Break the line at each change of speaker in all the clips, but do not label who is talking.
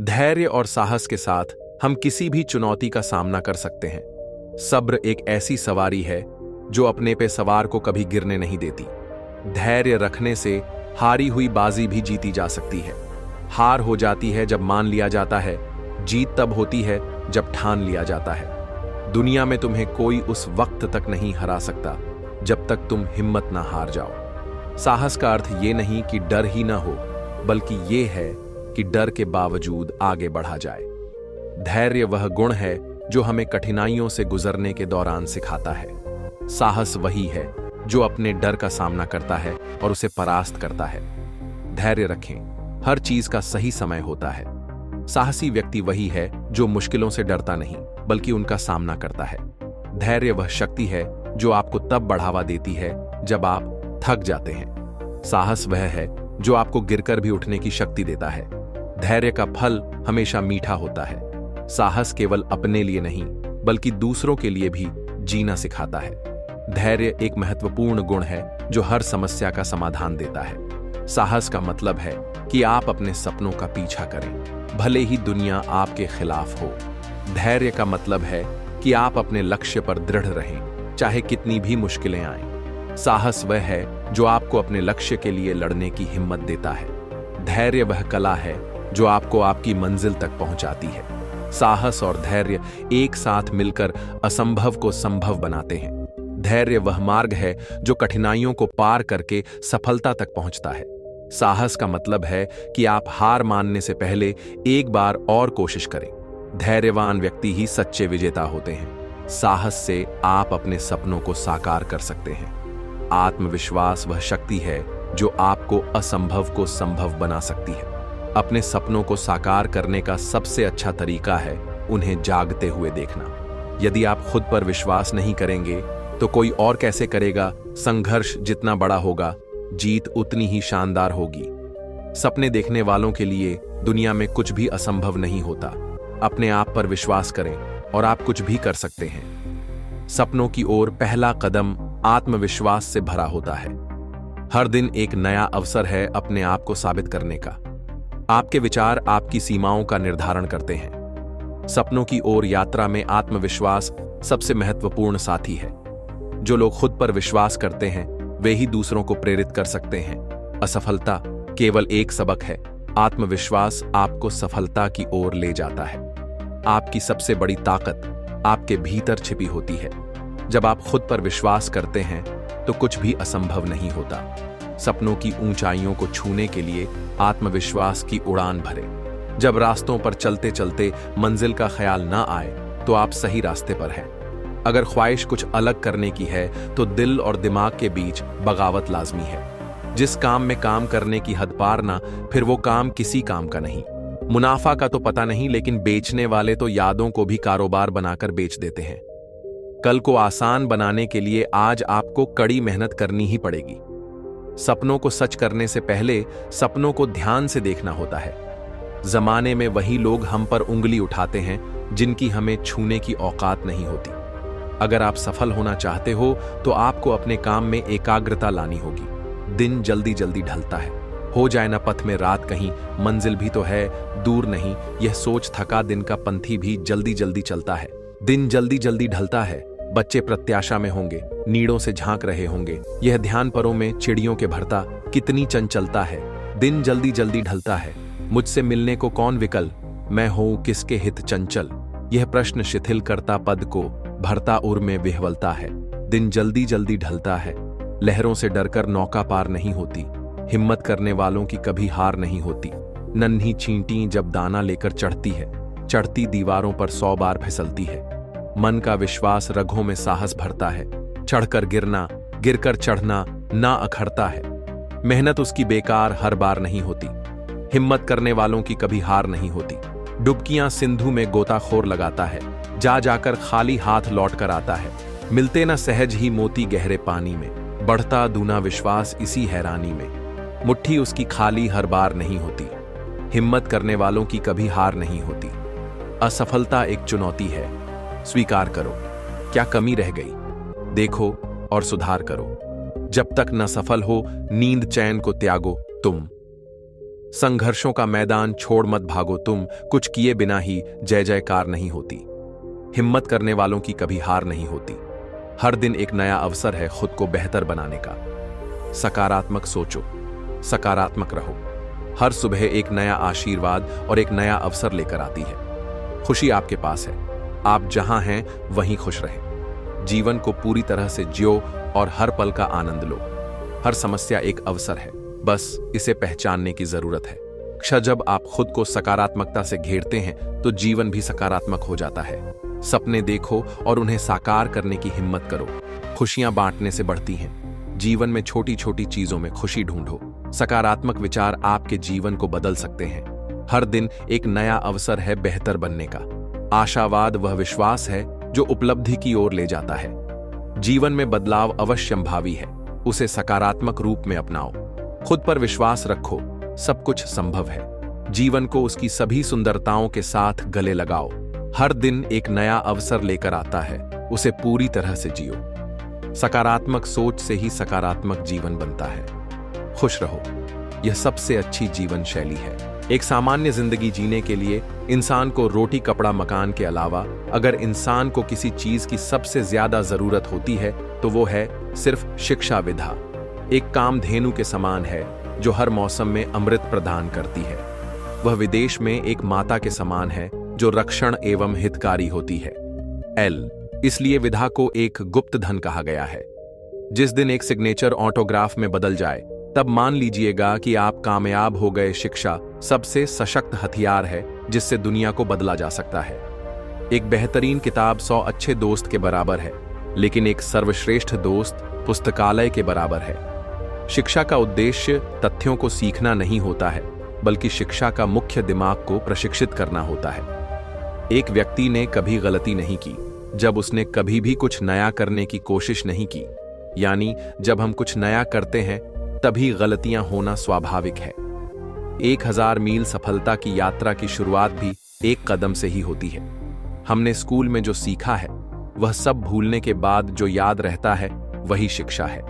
धैर्य और साहस के साथ हम किसी भी चुनौती का सामना कर सकते हैं। सब्र एक ऐसी सवारी है जो अपने पे सवार को कभी गिरने नहीं देती। धैर्य रखने से हारी हुई बाजी भी जीती जा सकती है। हार हो जाती है जब मान लिया जाता है, जीत तब होती है जब ठान लिया जाता है। दुनिया में तुम्हें कोई उस वक्त तक नहीं हरा सकता जब तक तुम हिम्मत ना हार जाओ। साहस का अर्थ ये नहीं कि डर ही ना हो, बल्कि ये है कि डर के बावजूद आगे बढ़ा जाए। धैर्य वह गुण है जो हमें कठिनाइयों से गुजरने के दौरान सिखाता है। साहस वही है जो अपने डर का सामना करता है और उसे परास्त करता है। धैर्य रखें, हर चीज का सही समय होता है। साहसी व्यक्ति वही है जो मुश्किलों से डरता नहीं, बल्कि उनका सामना करता है। धैर्य वह शक्ति है जो आपको तब बढ़ावा देती है जब आप थक जाते हैं। साहस वह है जो आपको गिरकर भी उठने की शक्ति देता है। धैर्य का फल हमेशा मीठा होता है। साहस केवल अपने लिए नहीं, बल्कि दूसरों के लिए भी जीना सिखाता है। धैर्य एक महत्वपूर्ण गुण है जो हर समस्या का समाधान देता है। साहस का मतलब है कि आप अपने सपनों का पीछा करें, भले ही दुनिया आपके खिलाफ हो। धैर्य का मतलब है कि आप अपने लक्ष्य पर दृढ़ रहें, चाहे कितनी भी मुश्किलें आएं। साहस वह है जो आपको अपने लक्ष्य के लिए लड़ने की हिम्मत देता है। धैर्य वह कला है जो आपको आपकी मंजिल तक पहुंचाती है। साहस और धैर्य एक साथ मिलकर असंभव को संभव बनाते हैं। धैर्य वह मार्ग है जो कठिनाइयों को पार करके सफलता तक पहुंचता है। साहस का मतलब है कि आप हार मानने से पहले एक बार और कोशिश करें। धैर्यवान व्यक्ति ही सच्चे विजेता होते हैं। साहस से आप अपने सपनों को साकार कर सकते हैं। आत्मविश्वास वह शक्ति है जो आपको असंभव को संभव बना सकती है। अपने सपनों को साकार करने का सबसे अच्छा तरीका है उन्हें जागते हुए देखना। यदि आप खुद पर विश्वास नहीं करेंगे तो कोई और कैसे करेगा। संघर्ष जितना बड़ा होगा, जीत उतनी ही शानदार होगी। सपने देखने वालों के लिए दुनिया में कुछ भी असंभव नहीं होता। अपने आप पर विश्वास करें और आप कुछ भी कर सकते हैं। सपनों की ओर पहला कदम आत्मविश्वास से भरा होता है। हर दिन एक नया अवसर है अपने आप को साबित करने का। आपके विचार आपकी सीमाओं का निर्धारण करते हैं। सपनों की ओर यात्रा में आत्मविश्वास सबसे महत्वपूर्ण साथी है। जो लोग खुद पर विश्वास करते हैं वे ही दूसरों को प्रेरित कर सकते हैं। असफलता केवल एक सबक है, आत्मविश्वास आपको सफलता की ओर ले जाता है। आपकी सबसे बड़ी ताकत आपके भीतर छिपी होती है। जब आप खुद पर विश्वास करते हैं तो कुछ भी असंभव नहीं होता। सपनों की ऊंचाइयों को छूने के लिए आत्मविश्वास की उड़ान भरें। जब रास्तों पर चलते चलते मंजिल का ख्याल ना आए तो आप सही रास्ते पर हैं। अगर ख्वाहिश कुछ अलग करने की है तो दिल और दिमाग के बीच बगावत लाजमी है। जिस काम में काम करने की हद पार ना, फिर वो काम किसी काम का नहीं। मुनाफा का तो पता नहीं, लेकिन बेचने वाले तो यादों को भी कारोबार बनाकर बेच देते हैं। कल को आसान बनाने के लिए आज आपको कड़ी मेहनत करनी ही पड़ेगी। सपनों को सच करने से पहले सपनों को ध्यान से देखना होता है। जमाने में वही लोग हम पर उंगली उठाते हैं जिनकी हमें छूने की औकात नहीं होती। अगर आप सफल होना चाहते हो तो आपको अपने काम में एकाग्रता लानी होगी। दिन जल्दी जल्दी ढलता है, हो जाए ना पथ में रात कहीं, मंजिल भी तो है दूर नहीं। यह सोच थका दिन का पंथी भी जल्दी जल्दी चलता है। दिन जल्दी जल्दी ढलता है, बच्चे प्रत्याशा में होंगे, नीड़ों से झांक रहे होंगे। यह ध्यान परों में चिड़ियों के भरता कितनी चंचलता है। दिन जल्दी जल्दी ढलता है, मुझसे मिलने को कौन विकल, मैं हूं किसके हित चंचल। यह प्रश्न शिथिल करता पद को भरता उर में विह्वलता है। दिन जल्दी जल्दी ढलता है, लहरों से डरकर नौका पार नहीं होती। हिम्मत करने वालों की कभी हार नहीं होती। नन्ही चींटी जब दाना लेकर चढ़ती है, चढ़ती दीवारों पर 100 बार फिसलती है। मन का विश्वास रगों में साहस भरता है। चढ़कर गिरना, गिरकर चढ़ना ना अखरता है। मेहनत उसकी बेकार हर बार नहीं होती। हिम्मत करने वालों की कभी हार नहीं होती। डुबकियां सिंधु में गोताखोर लगाता है, जा जाकर खाली हाथ लौट कर आता है। मिलते न सहज ही मोती गहरे पानी में, बढ़ता दूना विश्वास इसी हैरानी में। मुट्ठी उसकी खाली हर बार नहीं होती। हिम्मत करने वालों की कभी हार नहीं होती। असफलता एक चुनौती है, स्वीकार करो। क्या कमी रह गई, देखो और सुधार करो। जब तक न सफल हो नींद चैन को त्यागो तुम। संघर्षों का मैदान छोड़ मत भागो तुम, कुछ किए बिना ही जय जयकार नहीं होती। हिम्मत करने वालों की कभी हार नहीं होती। हर दिन एक नया अवसर है खुद को बेहतर बनाने का। सकारात्मक सोचो, सकारात्मक रहो। हर सुबह एक नया आशीर्वाद और एक नया अवसर लेकर आती है। खुशी आपके पास है, आप जहां हैं वहीं खुश रहें। जीवन को पूरी तरह से जियो और हर पल का आनंद लो। हर समस्या एक अवसर है, बस इसे पहचानने की जरूरत है। जब आप खुद को सकारात्मकता से घेरते हैं तो जीवन भी सकारात्मक हो जाता है। सपने देखो और उन्हें साकार करने की हिम्मत करो। खुशियां बांटने से बढ़ती हैं। जीवन में छोटी छोटी चीजों में खुशी ढूंढो। सकारात्मक विचार आपके जीवन को बदल सकते हैं। हर दिन एक नया अवसर है बेहतर बनने का। आशावाद वह विश्वास है जो उपलब्धि की ओर ले जाता है। जीवन में बदलाव अवश्यंभावी है, उसे सकारात्मक रूप में अपनाओ। खुद पर विश्वास रखो, सब कुछ संभव है। जीवन को उसकी सभी सुंदरताओं के साथ गले लगाओ। हर दिन एक नया अवसर लेकर आता है, उसे पूरी तरह से जियो। सकारात्मक सोच से ही सकारात्मक जीवन बनता है। खुश रहो, यह सबसे अच्छी जीवन शैली है। एक सामान्य जिंदगी जीने के लिए इंसान को रोटी कपड़ा मकान के अलावा अगर इंसान को किसी चीज की सबसे ज्यादा जरूरत होती है तो वो है सिर्फ शिक्षा विधा। एक कामधेनु के समान है जो हर मौसम में अमृत प्रदान करती है। वह विदेश में एक माता के समान है जो रक्षण एवं हितकारी होती है। इसलिए विधा को एक गुप्त धन कहा गया है। जिस दिन एक सिग्नेचर ऑटोग्राफ में बदल जाए तब मान लीजिएगा कि आप कामयाब हो गए। शिक्षा सबसे सशक्त हथियार है जिससे दुनिया को बदला जा सकता है। एक बेहतरीन किताब 100 अच्छे दोस्त के बराबर है, लेकिन एक सर्वश्रेष्ठ दोस्त पुस्तकालय के बराबर है। शिक्षा का उद्देश्य तथ्यों को सीखना नहीं होता है, बल्कि शिक्षा का मुख्य दिमाग को प्रशिक्षित करना होता है। एक व्यक्ति ने कभी गलती नहीं की जब उसने कभी भी कुछ नया करने की कोशिश नहीं की। यानी जब हम कुछ नया करते हैं तभी गलतियां होना स्वाभाविक है। 1000 मील सफलता की यात्रा की शुरुआत भी एक कदम से ही होती है। हमने स्कूल में जो सीखा है वह सब भूलने के बाद जो याद रहता है वही शिक्षा है।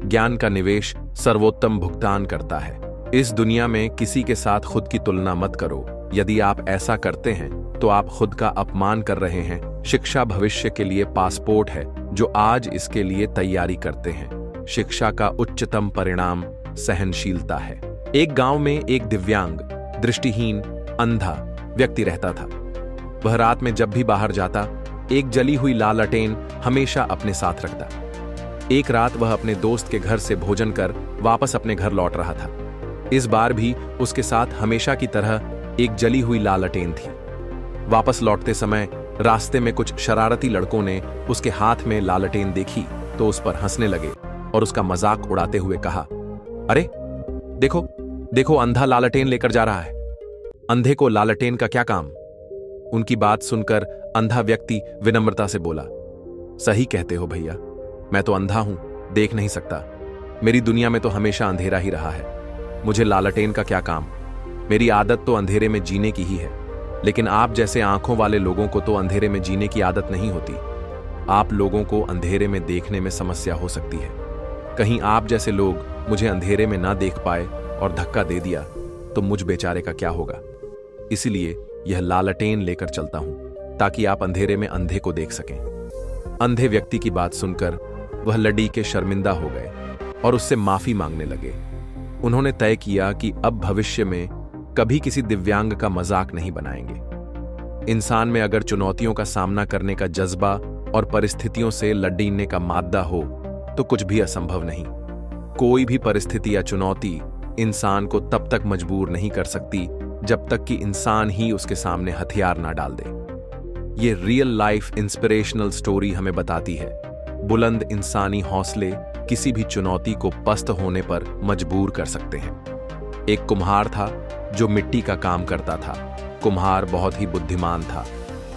ज्ञान का निवेश सर्वोत्तम भुगतान करता है। इस दुनिया में किसी के साथ खुद की तुलना मत करो। यदि आप ऐसा करते हैं तो आप खुद का अपमान कर रहे हैं। शिक्षा भविष्य के लिए पासपोर्ट है जो आज इसके लिए तैयारी करते हैं। शिक्षा का उच्चतम परिणाम सहनशीलता है। एक गांव में एक दिव्यांग, दृष्टिहीन, अंधा व्यक्ति रहता था। वह रात में जब भी बाहर जाता एक जली हुई लालटेन हमेशा अपने साथ रखता। एक रात वह अपने दोस्त के घर से भोजन कर वापस अपने घर लौट रहा था। इस बार भी उसके साथ हमेशा की तरह एक जली हुई लालटेन थी। वापस लौटते समय रास्ते में कुछ शरारती लड़कों ने उसके हाथ में लालटेन देखी तो उस पर हंसने लगे और उसका मजाक उड़ाते हुए कहा, अरे देखो देखो, अंधा लालटेन लेकर जा रहा है। अंधे को लालटेन का क्या काम? उनकी बात सुनकर अंधा व्यक्ति विनम्रता से बोला, सही कहते हो भैया, मैं तो अंधा हूं, देख नहीं सकता। मेरी दुनिया में तो हमेशा अंधेरा ही रहा है। मुझे लालटेन का क्या काम? मेरी आदत तो अंधेरे में जीने की ही है। लेकिन आप जैसे आंखों वाले लोगों को तो अंधेरे में जीने की आदत नहीं होती। आप लोगों को अंधेरे में देखने में समस्या हो सकती है। कहीं आप जैसे लोग मुझे अंधेरे में ना देख पाए और धक्का दे दिया तो मुझ बेचारे का क्या होगा? इसलिए यह लालटेन लेकर चलता हूं ताकि आप अंधेरे में अंधे को देख सकें। अंधे व्यक्ति की बात सुनकर वह लड़ी के शर्मिंदा हो गए और उससे माफी मांगने लगे। उन्होंने तय किया कि अब भविष्य में कभी किसी दिव्यांग का मजाक नहीं बनाएंगे। इंसान में अगर चुनौतियों का सामना करने का जज्बा और परिस्थितियों से लड़ने का मादा हो तो कुछ भी असंभव नहीं। कोई भी परिस्थिति या चुनौती इंसान को तब तक मजबूर नहीं कर सकती जब तक कि इंसान ही उसके सामने हथियार ना डाल दे। ये रियल लाइफ इंस्पिरेशनल स्टोरी हमें बताती है बुलंद इंसानी हौसले किसी भी चुनौती को पस्त होने पर मजबूर कर सकते हैं। एक कुम्हार था जो मिट्टी का काम करता था। कुम्हार बहुत ही बुद्धिमान था।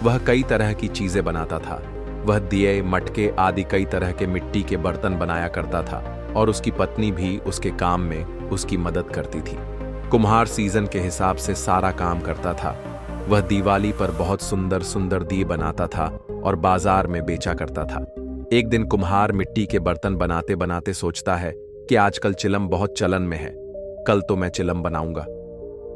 वह कई तरह की चीजें बनाता था। वह दिए, मटके आदि कई तरह के मिट्टी के बर्तन बनाया करता था और उसकी पत्नी भी उसके काम में उसकी मदद करती थी। कुम्हार सीजन के हिसाब से सारा काम करता था। वह दिवाली पर बहुत सुंदर सुंदर दिए बनाता था और बाजार में बेचा करता था। एक दिन कुम्हार मिट्टी के बर्तन बनाते बनाते सोचता है कि आजकल चिलम बहुत चलन में है, कल तो मैं चिलम बनाऊंगा।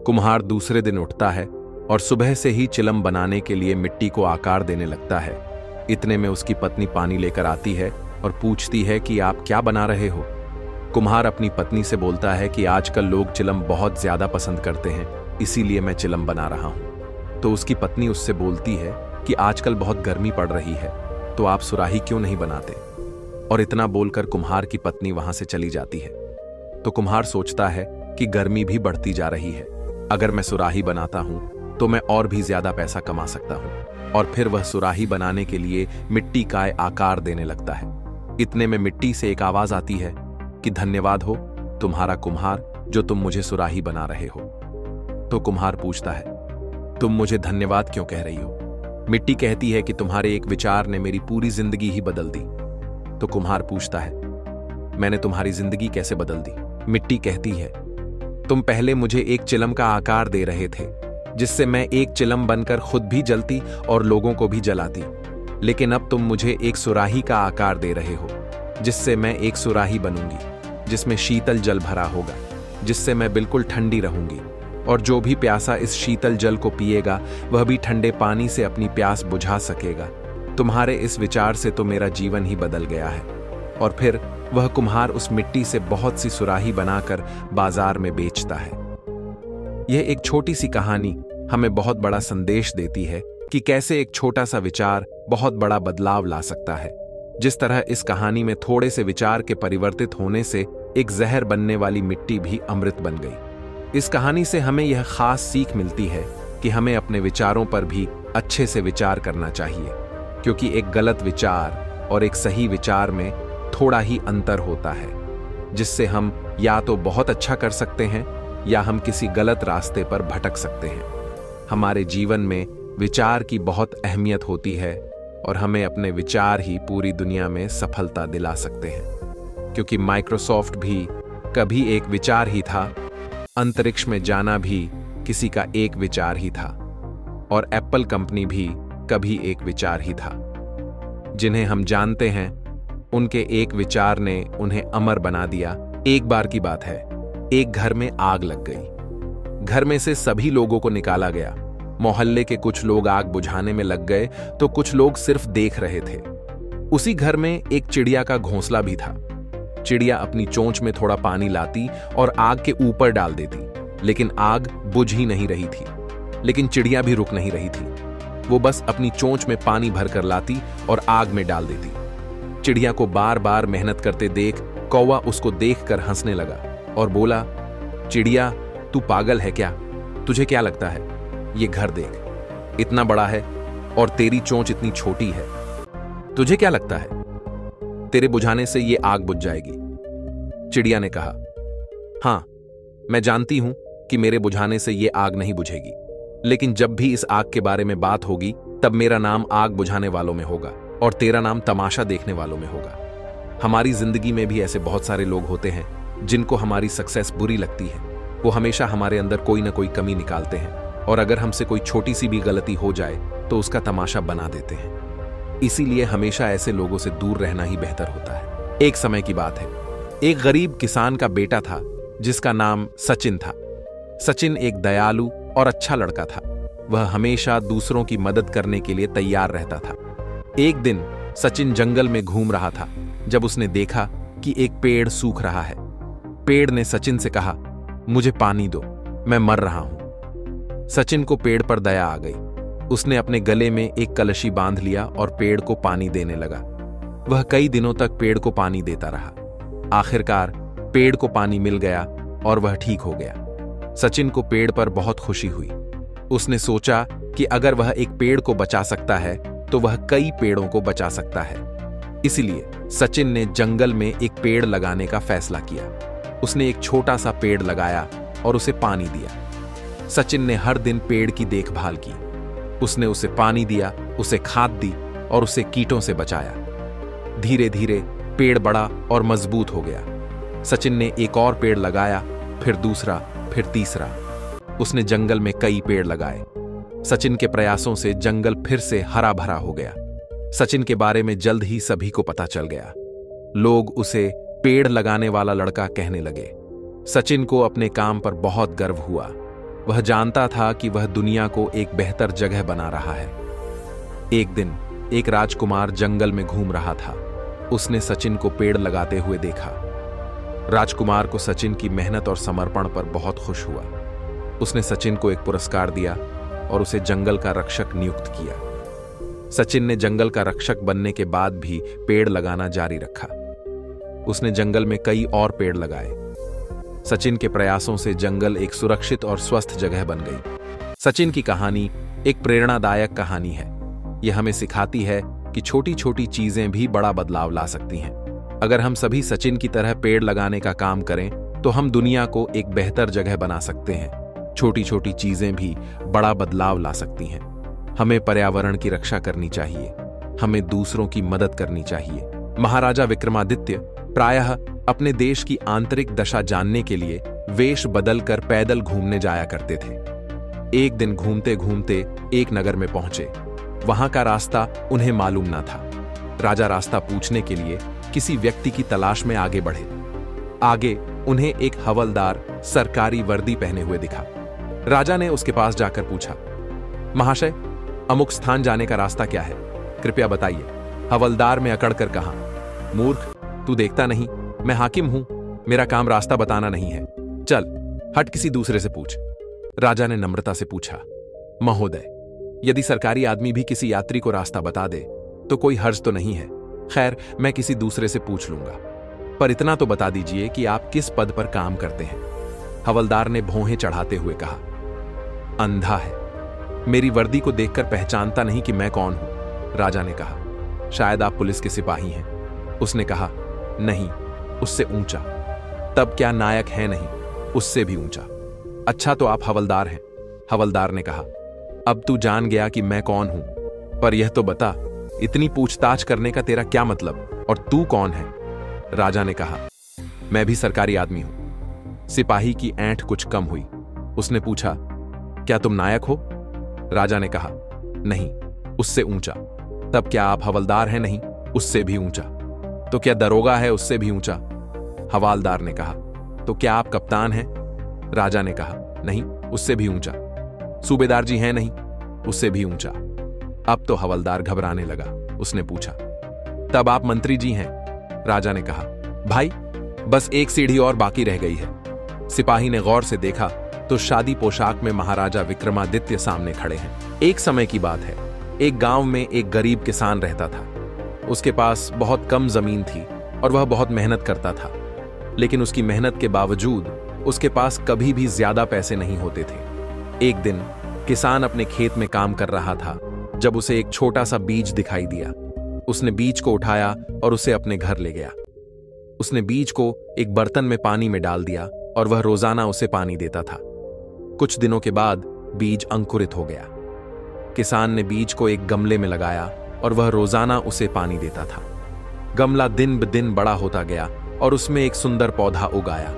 कुम्हार दूसरे दिन उठता है और सुबह से ही चिलम बनाने के लिए मिट्टी को आकार देने लगता है। इतने में उसकी पत्नी पानी लेकर आती है और पूछती है कि आप क्या बना रहे हो। कुम्हार अपनी पत्नी से बोलता है कि आजकल लोग चिलम बहुत ज्यादा पसंद करते हैं, इसीलिए मैं चिलम बना रहा हूं। तो उसकी पत्नी उससे बोलती है कि आजकल बहुत गर्मी पड़ रही है, तो आप सुराही क्यों नहीं बनाते। और इतना बोलकर कुम्हार की पत्नी वहां से चली जाती है। तो कुम्हार सोचता है कि गर्मी भी बढ़ती जा रही है, अगर मैं सुराही बनाता हूं तो मैं और भी ज्यादा पैसा कमा सकता हूं। और फिर वह सुराही बनाने के लिए मिट्टी का आकार देने लगता है। इतने में मिट्टी से एक आवाज आती है कि धन्यवाद हो तुम्हारा कुम्हार, जो तुम मुझे सुराही बना रहे हो। तो कुम्हार पूछता है, तुम मुझे धन्यवाद क्यों कह रही हो। मिट्टी कहती है कि तुम्हारे एक विचार ने मेरी पूरी जिंदगी ही बदल दी। तो कुम्हार पूछता है, मैंने तुम्हारी जिंदगी कैसे बदल दी। मिट्टी कहती है, तुम पहले मुझे एक चिलम का आकार दे रहे थे, जिससे मैं एक चिलम बनकर खुद भी जलती और लोगों को भी जलाती। लेकिन अब तुम मुझे एक सुराही का आकार दे रहे हो, जिससे मैं एक सुराही बनूंगी, जिसमें शीतल जल भरा होगा, जिससे मैं बिल्कुल ठंडी रहूंगी। और जो भी प्यासा इस शीतल जल को पिएगा वह भी ठंडे पानी से अपनी प्यास बुझा सकेगा। तुम्हारे इस विचार से तो मेरा जीवन ही बदल गया है। और फिर वह कुम्हार उस मिट्टी से बहुत सी सुराही बनाकर बाजार में बेचता है। यह एक छोटी सी कहानी हमें बहुत बड़ा संदेश देती है कि कैसे एक छोटा सा विचार बहुत बड़ा बदलाव ला सकता है। जिस तरह इस कहानी में थोड़े से विचार के परिवर्तित होने से एक जहर बनने वाली मिट्टी भी अमृत बन गई। इस कहानी से हमें यह खास सीख मिलती है कि हमें अपने विचारों पर भी अच्छे से विचार करना चाहिए, क्योंकि एक गलत विचार और एक सही विचार में थोड़ा ही अंतर होता है, जिससे हम या तो बहुत अच्छा कर सकते हैं या हम किसी गलत रास्ते पर भटक सकते हैं। हमारे जीवन में विचार की बहुत अहमियत होती है और हमें अपने विचार ही पूरी दुनिया में सफलता दिला सकते हैं, क्योंकि माइक्रोसॉफ्ट भी कभी एक विचार ही था, अंतरिक्ष में जाना भी किसी का एक विचार ही था, और एप्पल कंपनी भी कभी एक विचार ही था। जिन्हें हम जानते हैं उनके एक विचार ने उन्हें अमर बना दिया। एक बार की बात है, एक घर में आग लग गई। घर में से सभी लोगों को निकाला गया। मोहल्ले के कुछ लोग आग बुझाने में लग गए तो कुछ लोग सिर्फ देख रहे थे। उसी घर में एक चिड़िया का घोंसला भी था। चिड़िया अपनी चोंच में थोड़ा पानी लाती और आग के ऊपर डाल देती, लेकिन आग बुझ ही नहीं रही थी। लेकिन चिड़िया भी रुक नहीं रही थी। वो बस अपनी चोंच में पानी भर कर लाती और आग में डाल देती। चिड़िया को बार बार मेहनत करते देख कौवा उसको देखकर हंसने लगा और बोला, चिड़िया तू पागल है क्या? तुझे क्या लगता है, ये घर देख, इतना बड़ा है और तेरी चोंच इतनी छोटी है। तुझे क्या लगता है तेरे बुझाने से ये आग बुझ जाएगी? चिड़िया ने कहा, हां, मैं जानती हूं कि मेरे बुझाने से ये आग नहीं बुझेगी, लेकिन जब भी इस आग के बारे में बात होगी तब मेरा नाम आग बुझाने वालों में होगा और तेरा नाम तमाशा देखने वालों में होगा। हमारी जिंदगी में भी ऐसे बहुत सारे लोग होते हैं जिनको हमारी सक्सेस बुरी लगती है। वो हमेशा हमारे अंदर कोई ना कोई कमी निकालते हैं, और अगर हमसे कोई छोटी सी भी गलती हो जाए तो उसका तमाशा बना देते हैं। इसीलिए हमेशा ऐसे लोगों से दूर रहना ही बेहतर होता है। एक समय की बात है, एक गरीब किसान का बेटा था जिसका नाम सचिन था। सचिन एक दयालु और अच्छा लड़का था। वह हमेशा दूसरों की मदद करने के लिए तैयार रहता था। एक दिन सचिन जंगल में घूम रहा था जब उसने देखा कि एक पेड़ सूख रहा है। पेड़ ने सचिन से कहा, मुझे पानी दो, मैं मर रहा हूं। सचिन को पेड़ पर दया आ गई। उसने अपने गले में एक कलशी बांध लिया और पेड़ को पानी देने लगा। वह कई दिनों तक पेड़ को पानी देता रहा। आखिरकार पेड़ को पानी मिल गया और वह ठीक हो गया। सचिन को पेड़ पर बहुत खुशी हुई। उसने सोचा कि अगर वह एक पेड़ को बचा सकता है तो वह कई पेड़ों को बचा सकता है। इसलिए सचिन ने जंगल में एक पेड़ लगाने का फैसला किया। उसने एक छोटा सा पेड़ लगाया और उसे पानी दिया। सचिन ने हर दिन पेड़ की देखभाल की। उसने उसे पानी दिया, उसे खाद दी और उसे कीटों से बचाया। धीरे धीरे पेड़ बड़ा और मजबूत हो गया। सचिन ने एक और पेड़ लगाया, फिर दूसरा, फिर तीसरा। उसने जंगल में कई पेड़ लगाए। सचिन के प्रयासों से जंगल फिर से हरा भरा हो गया। सचिन के बारे में जल्द ही सभी को पता चल गया। लोग उसे पेड़ लगाने वाला लड़का कहने लगे। सचिन को अपने काम पर बहुत गर्व हुआ। वह जानता था कि वह दुनिया को एक बेहतर जगह बना रहा है। एक दिन एक राजकुमार जंगल में घूम रहा था। उसने सचिन को पेड़ लगाते हुए देखा। राजकुमार को सचिन की मेहनत और समर्पण पर बहुत खुश हुआ। उसने सचिन को एक पुरस्कार दिया और उसे जंगल का रक्षक नियुक्त किया। सचिन ने जंगल का रक्षक बनने के बाद भी पेड़ लगाना जारी रखा। उसने जंगल में कई और पेड़ लगाए। सचिन के प्रयासों से जंगल एक सुरक्षित और स्वस्थ जगह बन गई। सचिन की कहानी एक प्रेरणादायक कहानी है। यह हमें सिखाती है कि छोटी छोटी चीजें भी बड़ा बदलाव ला सकती हैं। अगर हम सभी सचिन की तरह पेड़ लगाने का काम करें तो हम दुनिया को एक बेहतर जगह बना सकते हैं। छोटी छोटी चीजें भी बड़ा बदलाव ला सकती हैं। हमें पर्यावरण की रक्षा करनी चाहिए। हमें दूसरों की मदद करनी चाहिए। महाराजा विक्रमादित्य प्रायः अपने देश की आंतरिक दशा जानने के लिए वेश बदलकर पैदल घूमने जाया करते थे। एक दिन घूमते घूमते एक नगर में पहुंचे। वहां का रास्ता उन्हें मालूम न था। राजा रास्ता पूछने के लिए किसी व्यक्ति की तलाश में आगे बढ़े। आगे उन्हें एक हवलदार सरकारी वर्दी पहने हुए दिखा। राजा ने उसके पास जाकर पूछा, महाशय, अमुक स्थान जाने का रास्ता क्या है? कृपया बताइए। हवलदार में अकड़कर कहा, मूर्ख, तू देखता नहीं मैं हाकिम हूं। मेरा काम रास्ता बताना नहीं है। चल हट, किसी दूसरे से पूछ। राजा ने नम्रता से पूछा, महोदय, यदि सरकारी आदमी भी किसी यात्री को रास्ता बता दे तो कोई हर्ज तो नहीं है। खैर, मैं किसी दूसरे से पूछ लूंगा, पर इतना तो बता दीजिए कि आप किस पद पर काम करते हैं। हवलदार ने भौहें चढ़ाते हुए कहा, अंधा है, मेरी वर्दी को देखकर पहचानता नहीं कि मैं कौन हूं। राजा ने कहा, शायद आप पुलिस के सिपाही हैं। उसने कहा, नहीं, उससे ऊंचा। तब क्या नायक है? नहीं, उससे भी ऊंचा। अच्छा, तो आप हवलदार हैं। हवलदार ने कहा, अब तू जान गया कि मैं कौन हूं, पर यह तो बता, इतनी पूछताछ करने का तेरा क्या मतलब, और तू कौन है? राजा ने कहा, मैं भी सरकारी आदमी हूं। सिपाही की ऐंठ कुछ कम हुई। उसने पूछा, क्या तुम नायक हो? राजा ने कहा, नहीं, उससे ऊंचा। तब क्या आप हवलदार हैं? नहीं, उससे भी ऊंचा। तो क्या दरोगा है? उससे भी ऊंचा। हवालदार ने कहा, तो क्या आप कप्तान हैं? राजा ने कहा, नहीं, उससे भी ऊंचा। सूबेदार जी हैं? नहीं, उससे भी ऊंचा। अब तो हवलदार घबराने लगा। उसने पूछा, तब आप मंत्री जी हैं? राजा ने कहा, भाई, बस एक सीढ़ी और बाकी रह गई है। सिपाही ने गौर से देखा तो शादी पोशाक में महाराजा विक्रमादित्य सामने खड़े हैं। एक समय की बात है, एक गांव में एक गरीब किसान रहता था। उसके पास बहुत कम जमीन थी और वह बहुत मेहनत करता था, लेकिन उसकी मेहनत के बावजूद उसके पास कभी भी ज्यादा पैसे नहीं होते थे। एक दिन किसान अपने खेत में काम कर रहा था जब उसे एक छोटा सा बीज दिखाई दिया। उसने बीज को उठाया और उसे अपने घर ले गया। उसने बीज को एक बर्तन में पानी में डाल दिया और वह रोजाना उसे पानी देता था। कुछ दिनों के बाद बीज अंकुरित हो गया। किसान ने बीज को एक गमले में लगाया और वह रोजाना उसे पानी देता था। गमला दिन ब दिन बड़ा होता गया और उसमें एक सुंदर पौधा उगाया।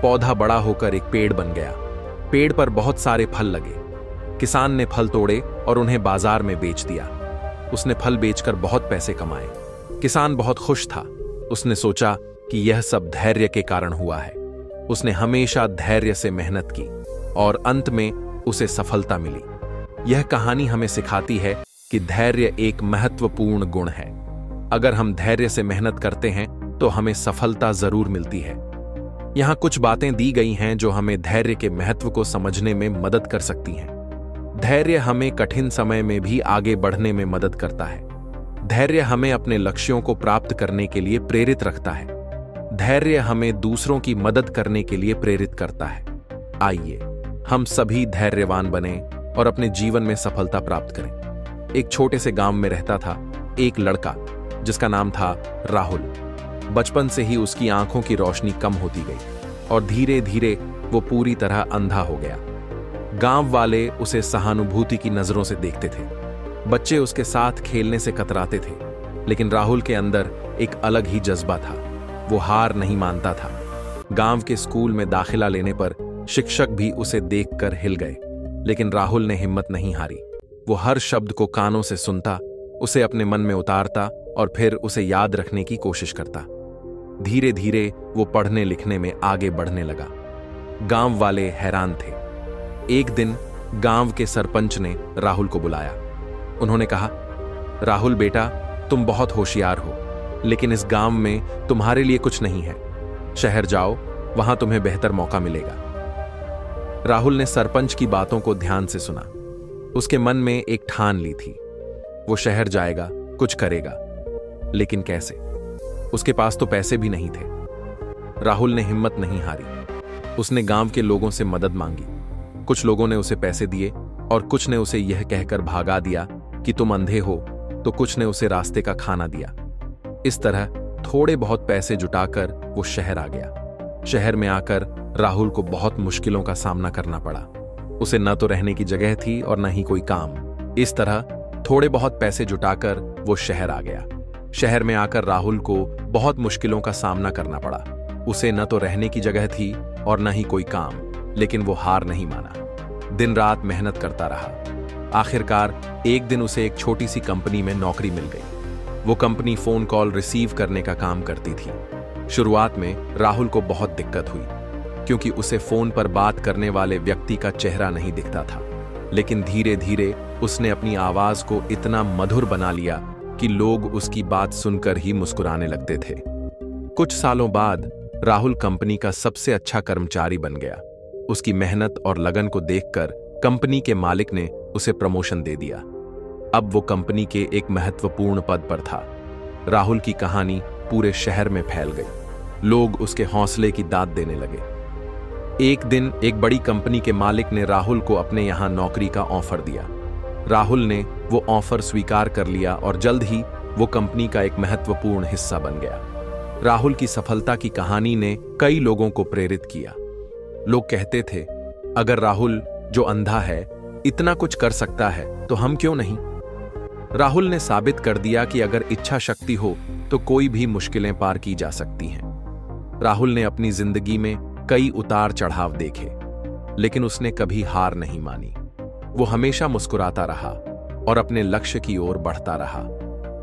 पौधा बड़ा होकर एक पेड़ बन गया। पेड़ पर बहुत सारे फल लगे। किसान ने फल तोड़े और उन्हें बाजार में बेच दिया। उसने फल बेचकर बहुत पैसे कमाए। किसान बहुत खुश था। उसने सोचा कि यह सब धैर्य के कारण हुआ है। उसने हमेशा धैर्य से मेहनत की और अंत में उसे सफलता मिली। यह कहानी हमें सिखाती है कि धैर्य एक महत्वपूर्ण गुण है। अगर हम धैर्य से मेहनत करते हैं तो हमें सफलता जरूर मिलती है। यहां कुछ बातें दी गई हैं जो हमें धैर्य के महत्व को समझने में मदद कर सकती हैं। धैर्य हमें कठिन समय में भी आगे बढ़ने में मदद करता है। धैर्य हमें अपने लक्ष्यों को प्राप्त करने के लिए प्रेरित रखता है। धैर्य हमें दूसरों की मदद करने के लिए प्रेरित करता है। आइए हम सभी धैर्यवान बने और अपने जीवन में सफलता प्राप्त करें। एक छोटे से गांव में रहता था एक लड़का जिसका नाम था राहुल। बचपन से ही उसकी आंखों की रोशनी कम होती गई और धीरे धीरे वो पूरी तरह अंधा हो गया। गांव वाले उसे सहानुभूति की नजरों से देखते थे। बच्चे उसके साथ खेलने से कतराते थे, लेकिन राहुल के अंदर एक अलग ही जज्बा था। वो हार नहीं मानता था। गांव के स्कूल में दाखिला लेने पर शिक्षक भी उसे देखकर हिल गए, लेकिन राहुल ने हिम्मत नहीं हारी। वो हर शब्द को कानों से सुनता, उसे अपने मन में उतारता और फिर उसे याद रखने की कोशिश करता। धीरे धीरे वो पढ़ने लिखने में आगे बढ़ने लगा। गांव वाले हैरान थे। एक दिन गांव के सरपंच ने राहुल को बुलाया। उन्होंने कहा, राहुल बेटा, तुम बहुत होशियार हो, लेकिन इस गांव में तुम्हारे लिए कुछ नहीं है। शहर जाओ, वहां तुम्हें बेहतर मौका मिलेगा। राहुल ने सरपंच की बातों को ध्यान से सुना। उसके मन में एक ठान ली थी, वो शहर जाएगा, कुछ करेगा, लेकिन कैसे? उसके पास तो पैसे भी नहीं थे। राहुल ने हिम्मत नहीं हारी। उसने गांव के लोगों से मदद मांगी। कुछ लोगों ने उसे पैसे दिए और कुछ ने उसे यह कहकर भागा दिया कि तुम अंधे हो, तो कुछ ने उसे रास्ते का खाना दिया। इस तरह थोड़े बहुत पैसे जुटाकर वो शहर आ गया। शहर में आकर राहुल को बहुत मुश्किलों का सामना करना पड़ा। उसे न तो रहने की जगह थी और न ही कोई काम। इस तरह थोड़े बहुत पैसे जुटाकर वो शहर आ गया। शहर में आकर राहुल को बहुत मुश्किलों का सामना करना पड़ा। उसे न तो रहने की जगह थी और न ही कोई काम, लेकिन वो हार नहीं माना। दिन रात मेहनत करता रहा। आखिरकार एक दिन उसे एक छोटी सी कंपनी में नौकरी मिल गई। वो कंपनी फोन कॉल रिसीव करने का काम करती थी। शुरुआत में राहुल को बहुत दिक्कत हुई, क्योंकि उसे फोन पर बात करने वाले व्यक्ति का चेहरा नहीं दिखता था। लेकिन धीरे धीरे उसने अपनी आवाज को इतना मधुर बना लिया कि लोग उसकी बात सुनकर ही मुस्कुराने लगते थे। कुछ सालों बाद राहुल कंपनी का सबसे अच्छा कर्मचारी बन गया। उसकी मेहनत और लगन को देखकर कंपनी के मालिक ने उसे प्रमोशन दे दिया। अब वो कंपनी के एक महत्वपूर्ण पद पर था। राहुल की कहानी पूरे शहर में फैल गई। लोग उसके हौसले की दाद देने लगे। एक दिन एक बड़ी कंपनी के मालिक ने राहुल को अपने यहां नौकरी का ऑफर दिया। राहुल ने वो ऑफर स्वीकार कर लिया और जल्द ही वो कंपनी का एक महत्वपूर्ण हिस्सा बन गया। राहुल की सफलता की कहानी ने कई लोगों को प्रेरित किया। लोग कहते थे, अगर राहुल जो अंधा है इतना कुछ कर सकता है तो हम क्यों नहीं? राहुल ने साबित कर दिया कि अगर इच्छा शक्ति हो तो कोई भी मुश्किलें पार की जा सकती हैं। राहुल ने अपनी जिंदगी में कई उतार चढ़ाव देखे, लेकिन उसने कभी हार नहीं मानी। वो हमेशा मुस्कुराता रहा और अपने लक्ष्य की ओर बढ़ता रहा।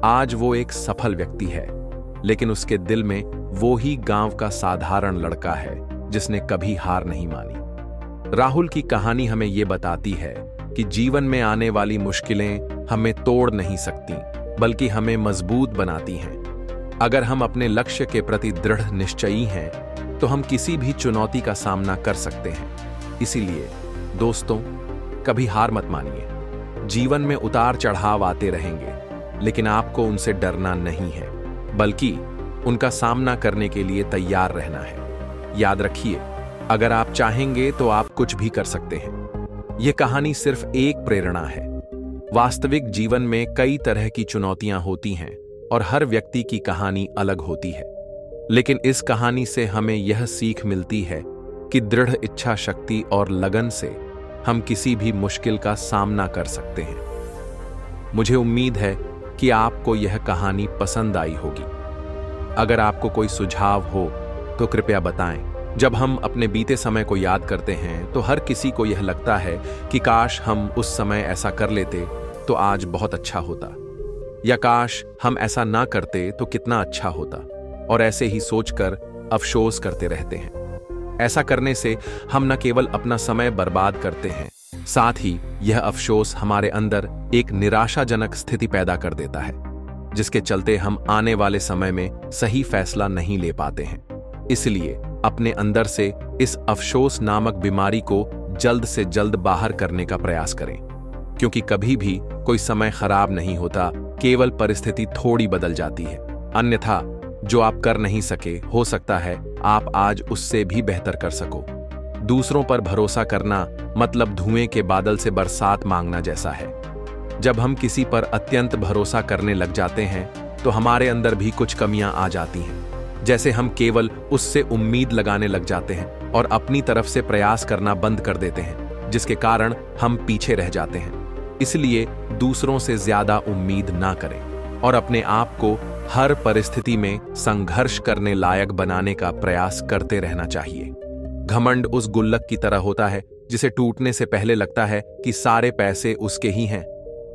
आज वो एक सफल व्यक्ति है, लेकिन उसके दिल में वो ही गांव का साधारण लड़का है जिसने कभी हार नहीं मानी। राहुल की कहानी हमें ये बताती है कि जीवन में आने वाली मुश्किलें हमें तोड़ नहीं सकती, बल्कि हमें मजबूत बनाती हैं। अगर हम अपने लक्ष्य के प्रति दृढ़ निश्चयी हैं, तो हम किसी भी चुनौती का सामना कर सकते हैं। इसीलिए दोस्तों, कभी हार मत मानिए। जीवन में उतार चढ़ाव आते रहेंगे, लेकिन आपको उनसे डरना नहीं है, बल्कि उनका सामना करने के लिए तैयार रहना है। याद रखिए, अगर आप चाहेंगे तो आप कुछ भी कर सकते हैं। यह कहानी सिर्फ एक प्रेरणा है। वास्तविक जीवन में कई तरह की चुनौतियां होती हैं और हर व्यक्ति की कहानी अलग होती है। लेकिन इस कहानी से हमें यह सीख मिलती है कि दृढ़ इच्छा शक्ति और लगन से हम किसी भी मुश्किल का सामना कर सकते हैं। मुझे उम्मीद है कि आपको यह कहानी पसंद आई होगी। अगर आपको कोई सुझाव हो तो कृपया बताएं। जब हम अपने बीते समय को याद करते हैं तो हर किसी को यह लगता है कि काश हम उस समय ऐसा कर लेते तो आज बहुत अच्छा होता, या काश हम ऐसा ना करते तो कितना अच्छा होता, और ऐसे ही सोचकर अफसोस करते रहते हैं। ऐसा करने से हम न केवल अपना समय बर्बाद करते हैं, साथ ही यह अफसोस हमारे अंदर एक निराशाजनक स्थिति पैदा कर देता है, जिसके चलते हम आने वाले समय में सही फैसला नहीं ले पाते हैं। इसलिए अपने अंदर से इस अफसोस नामक बीमारी को जल्द से जल्द बाहर करने का प्रयास करें, क्योंकि कभी भी कोई समय खराब नहीं होता, केवल परिस्थिति थोड़ी बदल जाती है। अन्यथा जो आप कर नहीं सके, हो सकता है आप आज उससे भी बेहतर कर सको। दूसरों पर भरोसा करना मतलब धुएं के बादल से बरसात मांगना जैसा है। जब हम किसी पर अत्यंत भरोसा करने लग जाते हैं तो हमारे अंदर भी कुछ कमियां आ जाती हैं। जैसे हम केवल उससे उम्मीद लगाने लग जाते हैं और अपनी तरफ से प्रयास करना बंद कर देते हैं, जिसके कारण हम पीछे रह जाते हैं। इसलिए दूसरों से ज्यादा उम्मीद ना करें और अपने आप को हर परिस्थिति में संघर्ष करने लायक बनाने का प्रयास करते रहना चाहिए। घमंड उस गुल्लक की तरह होता है जिसे टूटने से पहले लगता है कि सारे पैसे उसके ही हैं।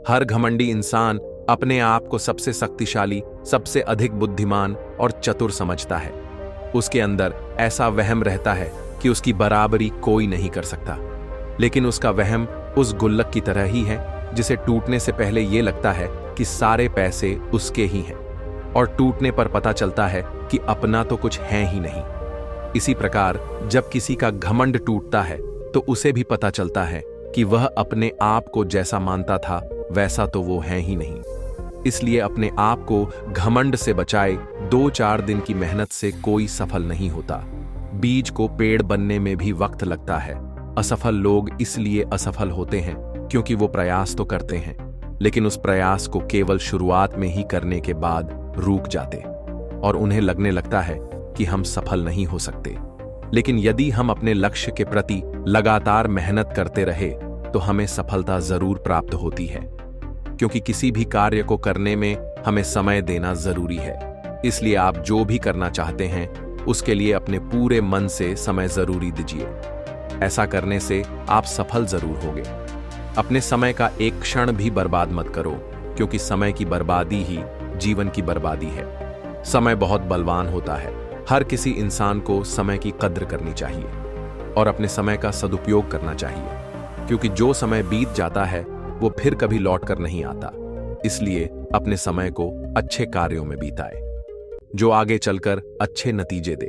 हर घमंडी इंसान अपने आप को सबसे शक्तिशाली, सबसे अधिक बुद्धिमान और चतुर समझता है। उसके अंदर ऐसा वहम रहता है कि उसकी बराबरी कोई नहीं कर सकता। लेकिन उसका वहम उस गुल्लक की तरह ही है जिसे टूटने से पहले ये लगता है कि सारे पैसे उसके ही हैं और टूटने पर पता चलता है कि अपना तो कुछ है ही नहीं। इसी प्रकार जब किसी का घमंड टूटता है तो उसे भी पता चलता है कि वह अपने आप को जैसा मानता था वैसा तो वो है ही नहीं। इसलिए अपने आप को घमंड से बचाए 2-4 दिन की मेहनत से कोई सफल नहीं होता। बीज को पेड़ बनने में भी वक्त लगता है। असफल लोग इसलिए असफल होते हैं क्योंकि वो प्रयास तो करते हैं, लेकिन उस प्रयास को केवल शुरुआत में ही करने के बाद रुक जाते और उन्हें लगने लगता है कि हम सफल नहीं हो सकते। लेकिन यदि हम अपने लक्ष्य के प्रति लगातार मेहनत करते रहे तो हमें सफलता जरूर प्राप्त होती है, क्योंकि किसी भी कार्य को करने में हमें समय देना जरूरी है। इसलिए आप जो भी करना चाहते हैं उसके लिए अपने पूरे मन से समय जरूरी दीजिए। ऐसा करने से आप सफल जरूर होंगे। अपने समय का एक क्षण भी बर्बाद मत करो, क्योंकि समय की बर्बादी ही जीवन की बर्बादी है। समय बहुत बलवान होता है। हर किसी इंसान को समय की कद्र करनी चाहिए और अपने समय का सदुपयोग करना चाहिए, क्योंकि जो समय बीत जाता है वो फिर कभी लौट कर नहीं आता। इसलिए अपने समय को अच्छे कार्यों में बिताए जो आगे चलकर अच्छे नतीजे दे।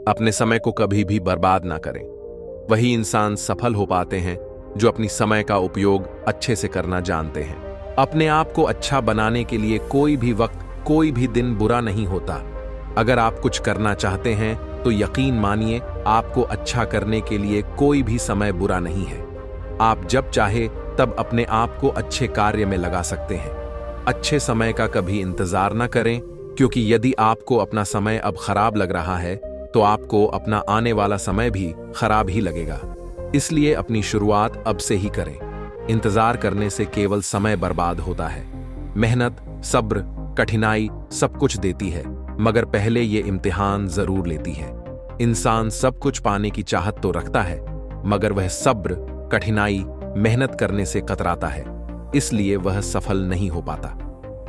अपने समय को कभी भी बर्बाद ना करें। वही इंसान सफल हो पाते हैं जो अपनी समय का उपयोग अच्छे से करना जानते हैं। अपने आप को अच्छा बनाने के लिए कोई भी वक्त, कोई भी दिन बुरा नहीं होता। अगर आप कुछ करना चाहते हैं तो यकीन मानिए आपको अच्छा करने के लिए कोई भी समय बुरा नहीं है। आप जब चाहे तब अपने आप को अच्छे कार्य में लगा सकते हैं। अच्छे समय का कभी इंतजार न करें, क्योंकि यदि आपको अपना समय अब खराब लग रहा है तो आपको अपना आने वाला समय भी खराब ही लगेगा। इसलिए अपनी शुरुआत अब से ही करें। इंतजार करने से केवल समय बर्बाद होता है। मेहनत, सब्र, कठिनाई सब कुछ देती है, मगर पहले ये इम्तिहान जरूर लेती है। इंसान सब कुछ पाने की चाहत तो रखता है, मगर वह सब्र, कठिनाई, मेहनत करने से कतराता है, इसलिए वह सफल नहीं हो पाता।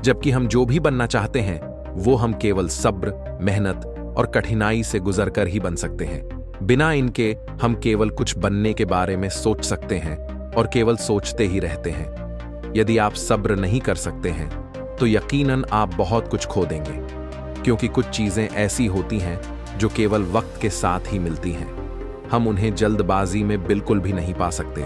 जबकि हम जो भी बनना चाहते हैं वो हम केवल सब्र, मेहनत और कठिनाई से गुजरकर ही बन सकते हैं। बिना इनके हम केवल कुछ बनने के बारे में सोच सकते हैं और केवल सोचते ही रहते हैं। यदि आप सब्र नहीं कर सकते हैं तो यकीनन आप बहुत कुछ खो देंगे, क्योंकि कुछ चीजें ऐसी होती हैं जो केवल वक्त के साथ ही मिलती हैं। हम उन्हें जल्दबाजी में बिल्कुल भी नहीं पा सकते।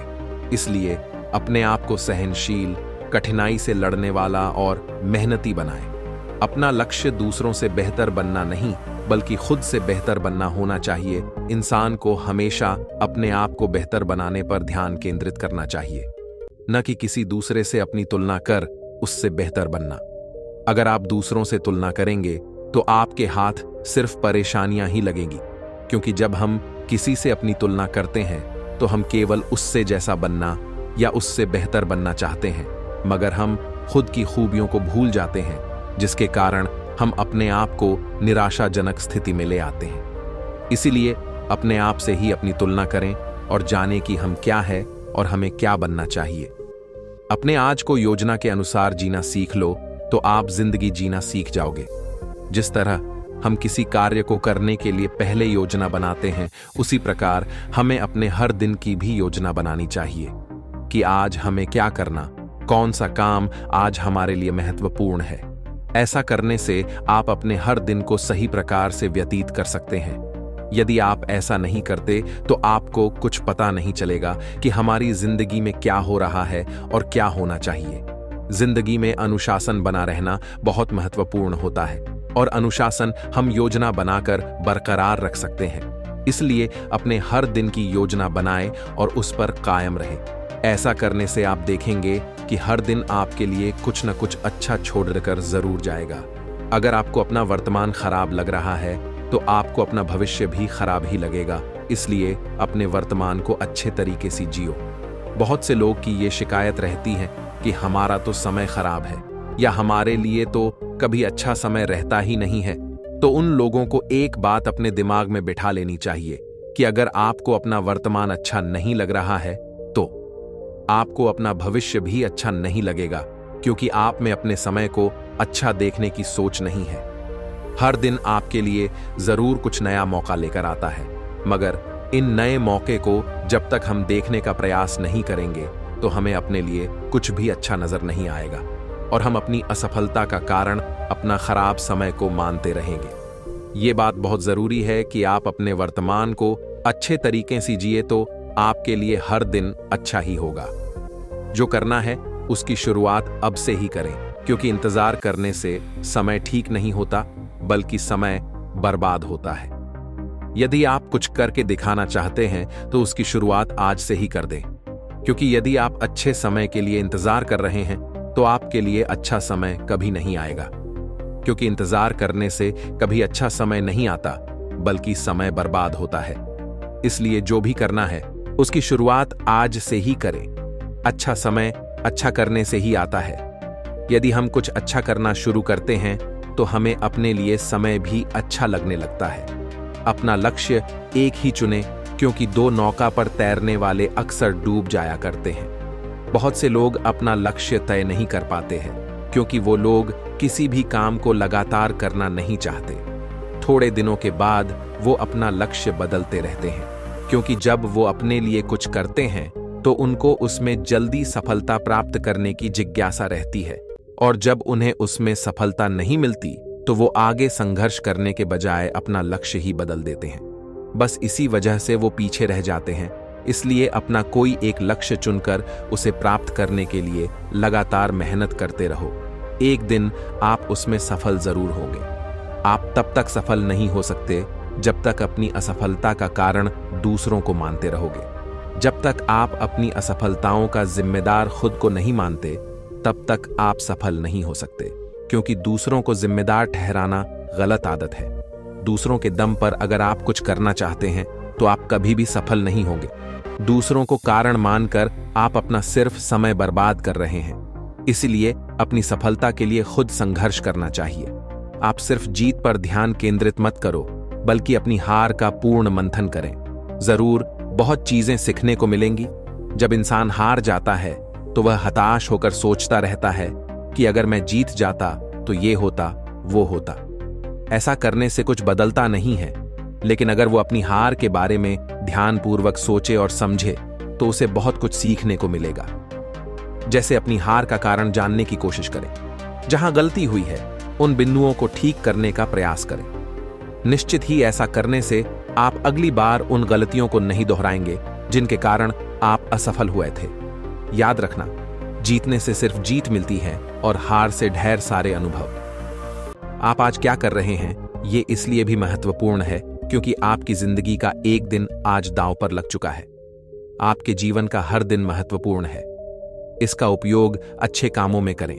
इसलिए अपने आप को सहनशील, कठिनाई से लड़ने वाला और मेहनती बनाएं। अपना लक्ष्य दूसरों से बेहतर बनना नहीं, बल्कि खुद से बेहतर बनना होना चाहिए। इंसान को हमेशा अपने आप को बेहतर बनाने पर ध्यान केंद्रित करना चाहिए, न कि किसी दूसरे से अपनी तुलना कर उससे बेहतर बनना। अगर आप दूसरों से तुलना करेंगे तो आपके हाथ सिर्फ परेशानियां ही लगेंगी, क्योंकि जब हम किसी से अपनी तुलना करते हैं तो हम केवल उससे जैसा बनना या उससे बेहतर बनना चाहते हैं, मगर हम खुद की खूबियों को भूल जाते हैं, जिसके कारण हम अपने आप को निराशाजनक स्थिति में ले आते हैं। इसीलिए अपने आप से ही अपनी तुलना करें और जानें कि हम क्या है और हमें क्या बनना चाहिए। अपने आज को योजना के अनुसार जीना सीख लो तो आप जिंदगी जीना सीख जाओगे। जिस तरह हम किसी कार्य को करने के लिए पहले योजना बनाते हैं, उसी प्रकार हमें अपने हर दिन की भी योजना बनानी चाहिए कि आज हमें क्या करना, कौन सा काम आज हमारे लिए महत्वपूर्ण है। ऐसा करने से आप अपने हर दिन को सही प्रकार से व्यतीत कर सकते हैं। यदि आप ऐसा नहीं करते तो आपको कुछ पता नहीं चलेगा कि हमारी जिंदगी में क्या हो रहा है और क्या होना चाहिए। जिंदगी में अनुशासन बना रहना बहुत महत्वपूर्ण होता है और अनुशासन हम योजना बनाकर बरकरार रख सकते हैं। इसलिए अपने हर दिन की योजना बनाएं और उस पर कायम रहें। ऐसा करने से आप देखेंगे कि हर दिन आपके लिए कुछ न कुछ अच्छा छोड़कर जरूर जाएगा। अगर आपको अपना वर्तमान खराब लग रहा है तो आपको अपना भविष्य भी खराब ही लगेगा। इसलिए अपने वर्तमान को अच्छे तरीके से जियो। बहुत से लोग की ये शिकायत रहती है कि हमारा तो समय खराब है या हमारे लिए तो कभी अच्छा समय रहता ही नहीं है। तो उन लोगों को एक बात अपने दिमाग में बिठा लेनी चाहिए कि अगर आपको अपना वर्तमान अच्छा नहीं लग रहा है तो आपको अपना भविष्य भी अच्छा नहीं लगेगा, क्योंकि आप में अपने समय को अच्छा देखने की सोच नहीं है। हर दिन आपके लिए जरूर कुछ नया मौका लेकर आता है, मगर इन नए मौके को जब तक हम देखने का प्रयास नहीं करेंगे तो हमें अपने लिए कुछ भी अच्छा नजर नहीं आएगा और हम अपनी असफलता का कारण अपना खराब समय को मानते रहेंगे। ये बात बहुत जरूरी है कि आप अपने वर्तमान को अच्छे तरीके से जिए तो आपके लिए हर दिन अच्छा ही होगा। जो करना है उसकी शुरुआत अब से ही करें, क्योंकि इंतजार करने से समय ठीक नहीं होता बल्कि समय बर्बाद होता है। यदि आप कुछ करके दिखाना चाहते हैं तो उसकी शुरुआत आज से ही कर दें, क्योंकि यदि आप अच्छे समय के लिए इंतजार कर रहे हैं तो आपके लिए अच्छा समय कभी नहीं आएगा, क्योंकि इंतजार करने से कभी अच्छा समय नहीं आता बल्कि समय बर्बाद होता है। इसलिए जो भी करना है उसकी शुरुआत आज से ही करें। अच्छा समय अच्छा करने से ही आता है। यदि हम कुछ अच्छा करना शुरू करते हैं तो हमें अपने लिए समय भी अच्छा लगने लगता है। अपना लक्ष्य एक ही चुनें, क्योंकि दो नौका पर तैरने वाले अक्सर डूब जाया करते हैं। बहुत से लोग अपना लक्ष्य तय नहीं कर पाते हैं क्योंकि वो लोग किसी भी काम को लगातार करना नहीं चाहते। थोड़े दिनों के बाद वो अपना लक्ष्य बदलते रहते हैं, क्योंकि जब वो अपने लिए कुछ करते हैं तो उनको उसमें जल्दी सफलता प्राप्त करने की जिज्ञासा रहती है, और जब उन्हें उसमें सफलता नहीं मिलती तो वो आगे संघर्ष करने के बजाय अपना लक्ष्य ही बदल देते हैं। बस इसी वजह से वो पीछे रह जाते हैं। इसलिए अपना कोई एक लक्ष्य चुनकर उसे प्राप्त करने के लिए लगातार मेहनत करते रहो। एक दिन आप उसमें सफल जरूर होंगे। आप तब तक सफल नहीं हो सकते जब तक अपनी असफलता का कारण दूसरों को मानते रहोगे। जब तक आप अपनी असफलताओं का जिम्मेदार खुद को नहीं मानते तब तक आप सफल नहीं हो सकते, क्योंकि दूसरों को जिम्मेदार ठहराना गलत आदत है। दूसरों के दम पर अगर आप कुछ करना चाहते हैं तो आप कभी भी सफल नहीं होंगे। दूसरों को कारण मानकर आप अपना सिर्फ समय बर्बाद कर रहे हैं। इसलिए अपनी सफलता के लिए खुद संघर्ष करना चाहिए। आप सिर्फ जीत पर ध्यान केंद्रित मत करो, बल्कि अपनी हार का पूर्ण मंथन करें। जरूर बहुत चीजें सीखने को मिलेंगी। जब इंसान हार जाता है तो वह हताश होकर सोचता रहता है कि अगर मैं जीत जाता तो ये होता वो होता। ऐसा करने से कुछ बदलता नहीं है, लेकिन अगर वो अपनी हार के बारे में ध्यानपूर्वक सोचे और समझे तो उसे बहुत कुछ सीखने को मिलेगा। जैसे अपनी हार का कारण जानने की कोशिश करें। जहां गलती हुई है उन बिंदुओं को ठीक करने का प्रयास करें। निश्चित ही ऐसा करने से आप अगली बार उन गलतियों को नहीं दोहराएंगे जिनके कारण आप असफल हुए थे। याद रखना, जीतने से सिर्फ जीत मिलती है और हार से ढेर सारे अनुभव। आप आज क्या कर रहे हैं ये इसलिए भी महत्वपूर्ण है क्योंकि आपकी जिंदगी का एक दिन आज दांव पर लग चुका है। आपके जीवन का हर दिन महत्वपूर्ण है। इसका उपयोग अच्छे कामों में करें।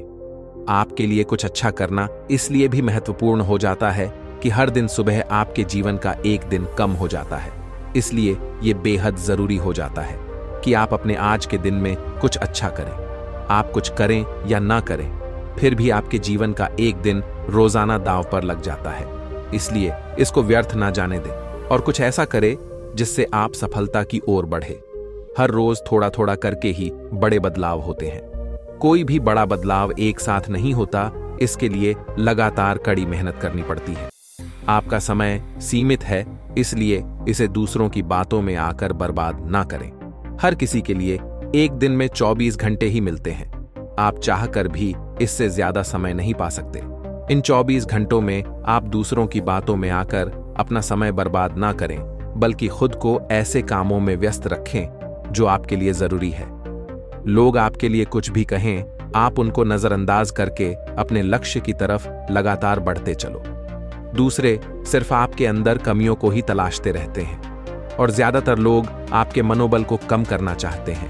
आपके लिए कुछ अच्छा करना इसलिए भी महत्वपूर्ण हो जाता है कि हर दिन सुबह आपके जीवन का एक दिन कम हो जाता है। इसलिए यह बेहद जरूरी हो जाता है कि आप अपने आज के दिन में कुछ अच्छा करें। आप कुछ करें या ना करें, फिर भी आपके जीवन का एक दिन रोजाना दांव पर लग जाता है। इसलिए इसको व्यर्थ ना जाने दें और कुछ ऐसा करें जिससे आप सफलता की ओर बढ़े। हर रोज थोड़ा थोड़ा करके ही बड़े बदलाव होते हैं। कोई भी बड़ा बदलाव एक साथ नहीं होता, इसके लिए लगातार कड़ी मेहनत करनी पड़ती है। आपका समय सीमित है, इसलिए इसे दूसरों की बातों में आकर बर्बाद ना करें। हर किसी के लिए एक दिन में 24 घंटे ही मिलते हैं। आप चाहकर भी इससे ज्यादा समय नहीं पा सकते। इन 24 घंटों में आप दूसरों की बातों में आकर अपना समय बर्बाद ना करें, बल्कि खुद को ऐसे कामों में व्यस्त रखें जो आपके लिए जरूरी है। लोग आपके लिए कुछ भी कहें, आप उनको नजरअंदाज करके अपने लक्ष्य की तरफ लगातार बढ़ते चलो। दूसरे सिर्फ आपके अंदर कमियों को ही तलाशते रहते हैं और ज्यादातर लोग आपके मनोबल को कम करना चाहते हैं।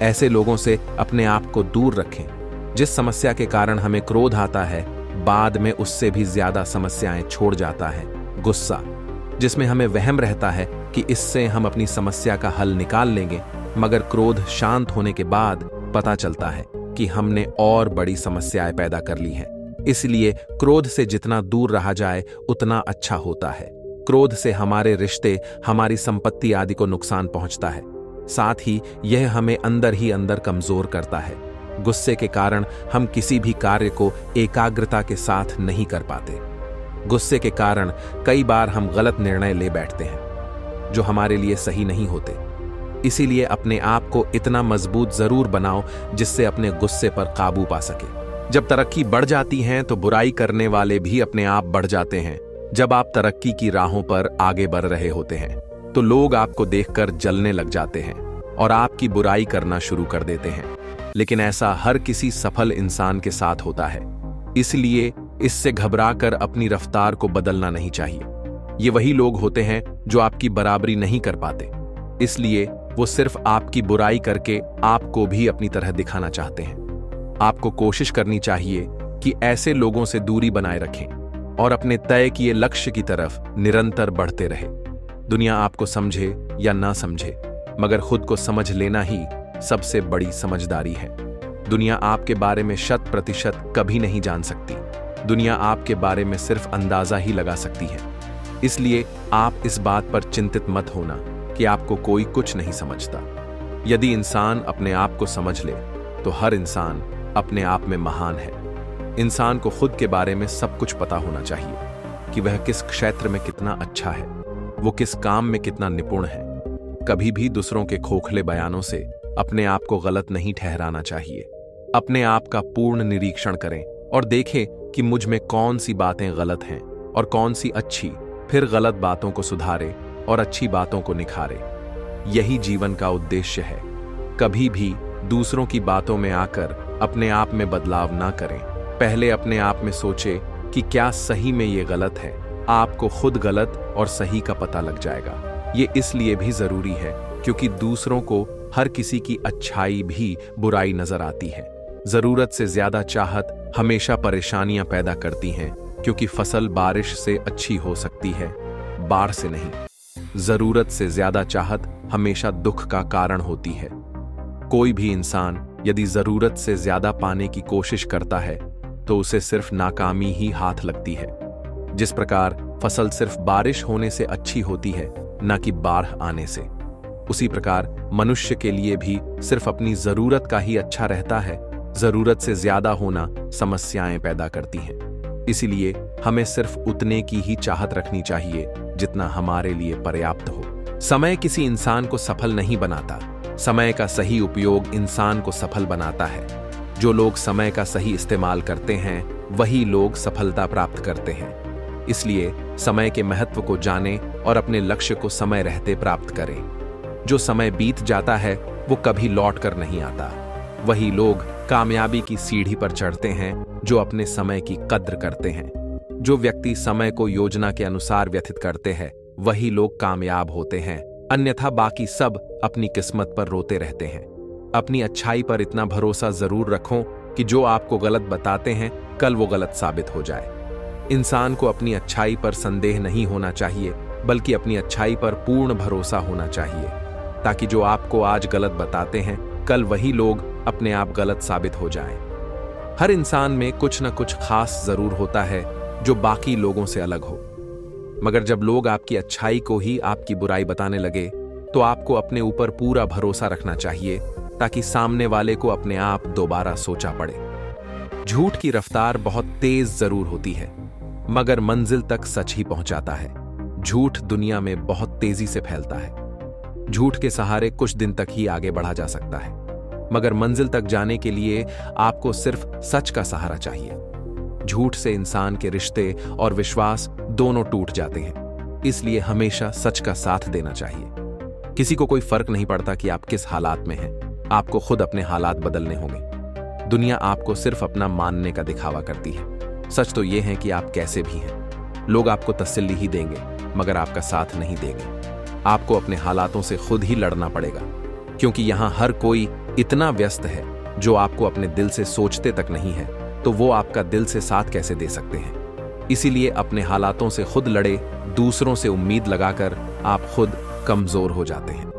ऐसे लोगों से अपने आप को दूर रखें। जिस समस्या के कारण हमें क्रोध आता है, बाद में उससे भी ज्यादा समस्याएं छोड़ जाता है गुस्सा, जिसमें हमें वहम रहता है कि इससे हम अपनी समस्या का हल निकाल लेंगे, मगर क्रोध शांत होने के बाद पता चलता है कि हमने और बड़ी समस्याएं पैदा कर ली हैं। इसलिए क्रोध से जितना दूर रहा जाए उतना अच्छा होता है। क्रोध से हमारे रिश्ते, हमारी संपत्ति आदि को नुकसान पहुंचता है। साथ ही यह हमें अंदर ही अंदर कमजोर करता है। गुस्से के कारण हम किसी भी कार्य को एकाग्रता के साथ नहीं कर पाते। गुस्से के कारण कई बार हम गलत निर्णय ले बैठते हैं। जो हमारे लिए सही नहीं होते। इसीलिए अपने आप को इतना मजबूत जरूर बनाओ जिससे अपने गुस्से पर काबू पा सके। जब तरक्की बढ़ जाती है तो बुराई करने वाले भी अपने आप बढ़ जाते हैं। जब आप तरक्की की राहों पर आगे बढ़ रहे होते हैं तो लोग आपको देखकर जलने लग जाते हैं और आपकी बुराई करना शुरू कर देते हैं। लेकिन ऐसा हर किसी सफल इंसान के साथ होता है, इसलिए इससे घबराकर अपनी रफ्तार को बदलना नहीं चाहिए। ये वही लोग होते हैं जो आपकी बराबरी नहीं कर पाते, इसलिए वो सिर्फ आपकी बुराई करके आपको भी अपनी तरह दिखाना चाहते हैं। आपको कोशिश करनी चाहिए कि ऐसे लोगों से दूरी बनाए रखें और अपने तय किए लक्ष्य की तरफ निरंतर बढ़ते रहे। दुनिया आपको समझे या ना समझे, मगर खुद को समझ लेना ही सबसे बड़ी समझदारी है। दुनिया आपके बारे में 100% कभी नहीं जान सकती। दुनिया आपके बारे में सिर्फ अंदाजा ही लगा सकती है। इसलिए आप इस बात पर चिंतित मत होना कि आपको कोई कुछ नहीं समझता। यदि इंसान अपने आप को समझ ले तो हर इंसान अपने आप में महान है। इंसान को खुद के बारे में सब कुछ पता होना चाहिए कि वह किस क्षेत्र में कितना अच्छा है, वो किस काम में कितना निपुण है। कभी भी दूसरों के खोखले बयानों से अपने आप को गलत नहीं ठहराना चाहिए। अपने आप का पूर्ण निरीक्षण करें और देखें कि मुझ में कौन सी बातें गलत हैं और कौन सी अच्छी, फिर गलत बातों को सुधारें और अच्छी बातों को निखारें। यही जीवन का उद्देश्य है। कभी भी दूसरों की बातों में आकर अपने आप में बदलाव ना करें। पहले अपने आप में सोचें कि क्या सही में ये गलत है। आपको खुद गलत और सही का पता लग जाएगा। ये इसलिए भी जरूरी है क्योंकि दूसरों को हर किसी की अच्छाई भी बुराई नजर आती है। जरूरत से ज्यादा चाहत हमेशा परेशानियां पैदा करती हैं, क्योंकि फसल बारिश से अच्छी हो सकती है, बाढ़ से नहीं। जरूरत से ज्यादा चाहत हमेशा दुख का कारण होती है। कोई भी इंसान यदि जरूरत से ज्यादा पाने की कोशिश करता है तो उसे सिर्फ नाकामी ही हाथ लगती है। जिस प्रकार फसल सिर्फ बारिश होने से अच्छी होती है, न कि बाढ़ आने से, उसी प्रकार मनुष्य के लिए भी सिर्फ अपनी जरूरत का ही अच्छा रहता है। जरूरत से ज्यादा होना समस्याएं पैदा करती हैं। इसीलिए हमें सिर्फ उतने की ही चाहत रखनी चाहिए जितना हमारे लिए पर्याप्त हो। समय किसी इंसान को सफल नहीं बनाता, समय का सही उपयोग इंसान को सफल बनाता है। जो लोग समय का सही इस्तेमाल करते हैं वही लोग सफलता प्राप्त करते हैं। इसलिए समय के महत्व को जानें और अपने लक्ष्य को समय रहते प्राप्त करें। जो समय बीत जाता है वो कभी लौट कर नहीं आता। वही लोग कामयाबी की सीढ़ी पर चढ़ते हैं जो अपने समय की कद्र करते हैं। जो व्यक्ति समय को योजना के अनुसार व्यतीत करते हैं वही लोग कामयाब होते हैं, अन्यथा बाकी सब अपनी किस्मत पर रोते रहते हैं। अपनी अच्छाई पर इतना भरोसा जरूर रखो कि जो आपको गलत बताते हैं कल वो गलत साबित हो जाए। इंसान को अपनी अच्छाई पर संदेह नहीं होना चाहिए, बल्कि अपनी अच्छाई पर पूर्ण भरोसा होना चाहिए, ताकि जो आपको आज गलत बताते हैं कल वही लोग अपने आप गलत साबित हो जाएं। हर इंसान में कुछ न कुछ खास जरूर होता है जो बाकी लोगों से अलग हो, मगर जब लोग आपकी अच्छाई को ही आपकी बुराई बताने लगे तो आपको अपने ऊपर पूरा भरोसा रखना चाहिए, ताकि सामने वाले को अपने आप दोबारा सोचा पड़े। झूठ की रफ्तार बहुत तेज जरूर होती है, मगर मंजिल तक सच ही पहुंचाता है। झूठ दुनिया में बहुत तेजी से फैलता है। झूठ के सहारे कुछ दिन तक ही आगे बढ़ा जा सकता है, मगर मंजिल तक जाने के लिए आपको सिर्फ सच का सहारा चाहिए। झूठ से इंसान के रिश्ते और विश्वास दोनों टूट जाते हैं, इसलिए हमेशा सच का साथ देना चाहिए। किसी को कोई फर्क नहीं पड़ता कि आप किस हालात में हैं, आपको खुद अपने हालात बदलने होंगे। दुनिया आपको सिर्फ अपना मानने का दिखावा करती है। सच तो यह है कि आप कैसे भी हैं। लोग आपको तसल्ली ही देंगे, मगर आपका साथ नहीं देंगे। आपको अपने हालातों से खुद ही लड़ना पड़ेगा, क्योंकि यहां हर कोई इतना व्यस्त है जो आपको अपने दिल से सोचते तक नहीं है, तो वो आपका दिल से साथ कैसे दे सकते हैं। इसीलिए अपने हालातों से खुद लड़े। दूसरों से उम्मीद लगाकर आप खुद कमजोर हो जाते हैं।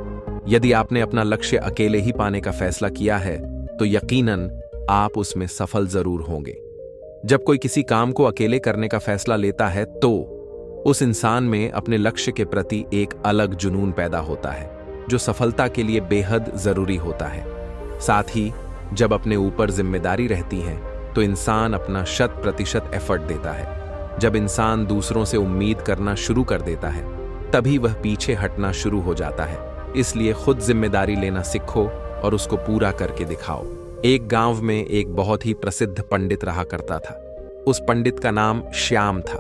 यदि आपने अपना लक्ष्य अकेले ही पाने का फैसला किया है तो यकीनन आप उसमें सफल जरूर होंगे। जब कोई किसी काम को अकेले करने का फैसला लेता है तो उस इंसान में अपने लक्ष्य के प्रति एक अलग जुनून पैदा होता है, जो सफलता के लिए बेहद जरूरी होता है। साथ ही जब अपने ऊपर जिम्मेदारी रहती है तो इंसान अपना 100% एफर्ट देता है। जब इंसान दूसरों से उम्मीद करना शुरू कर देता है तभी वह पीछे हटना शुरू हो जाता है। इसलिए खुद जिम्मेदारी लेना सीखो और उसको पूरा करके दिखाओ। एक गांव में एक बहुत ही प्रसिद्ध पंडित रहा करता था। उस पंडित का नाम श्याम था।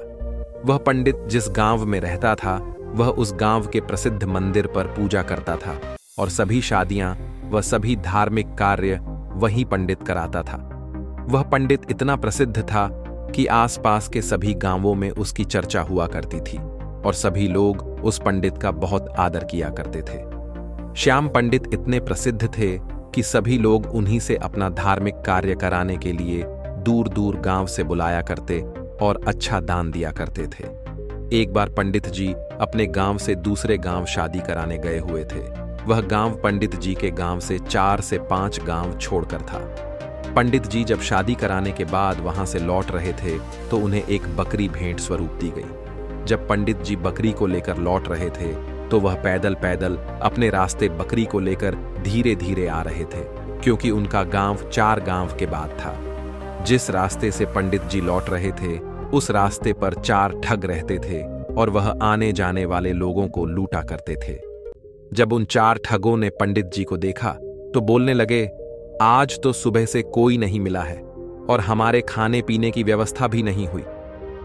वह पंडित जिस गांव में रहता था वह उस गांव के प्रसिद्ध मंदिर पर पूजा करता था और सभी शादियां व सभी धार्मिक कार्य वही पंडित कराता था। वह पंडित इतना प्रसिद्ध था कि आसपास के सभी गांवों में उसकी चर्चा हुआ करती थी और सभी लोग उस पंडित का बहुत आदर किया करते थे। श्याम पंडित इतने प्रसिद्ध थे कि सभी लोग उन्हीं से अपना धार्मिक कार्य कराने के लिए दूर दूर गांव से बुलाया करते और अच्छा दान दिया करते थे। एक बार पंडित जी अपने गांव से दूसरे गांव शादी कराने गए हुए थे। वह गांव पंडित जी के गांव से 4 से 5 गांव छोड़कर था। पंडित जी जब शादी कराने के बाद वहां से लौट रहे थे तो उन्हें एक बकरी भेंट स्वरूप दी गई। जब पंडित जी बकरी को लेकर लौट रहे थे तो वह पैदल पैदल अपने रास्ते बकरी को लेकर धीरे धीरे आ रहे थे, क्योंकि उनका गांव 4 गांव के बाद था। जिस रास्ते से पंडित जी लौट रहे थे उस रास्ते पर 4 ठग रहते थे और वह आने जाने वाले लोगों को लूटा करते थे। जब उन 4 ठगों ने पंडित जी को देखा तो बोलने लगे, आज तो सुबह से कोई नहीं मिला है और हमारे खाने पीने की व्यवस्था भी नहीं हुई।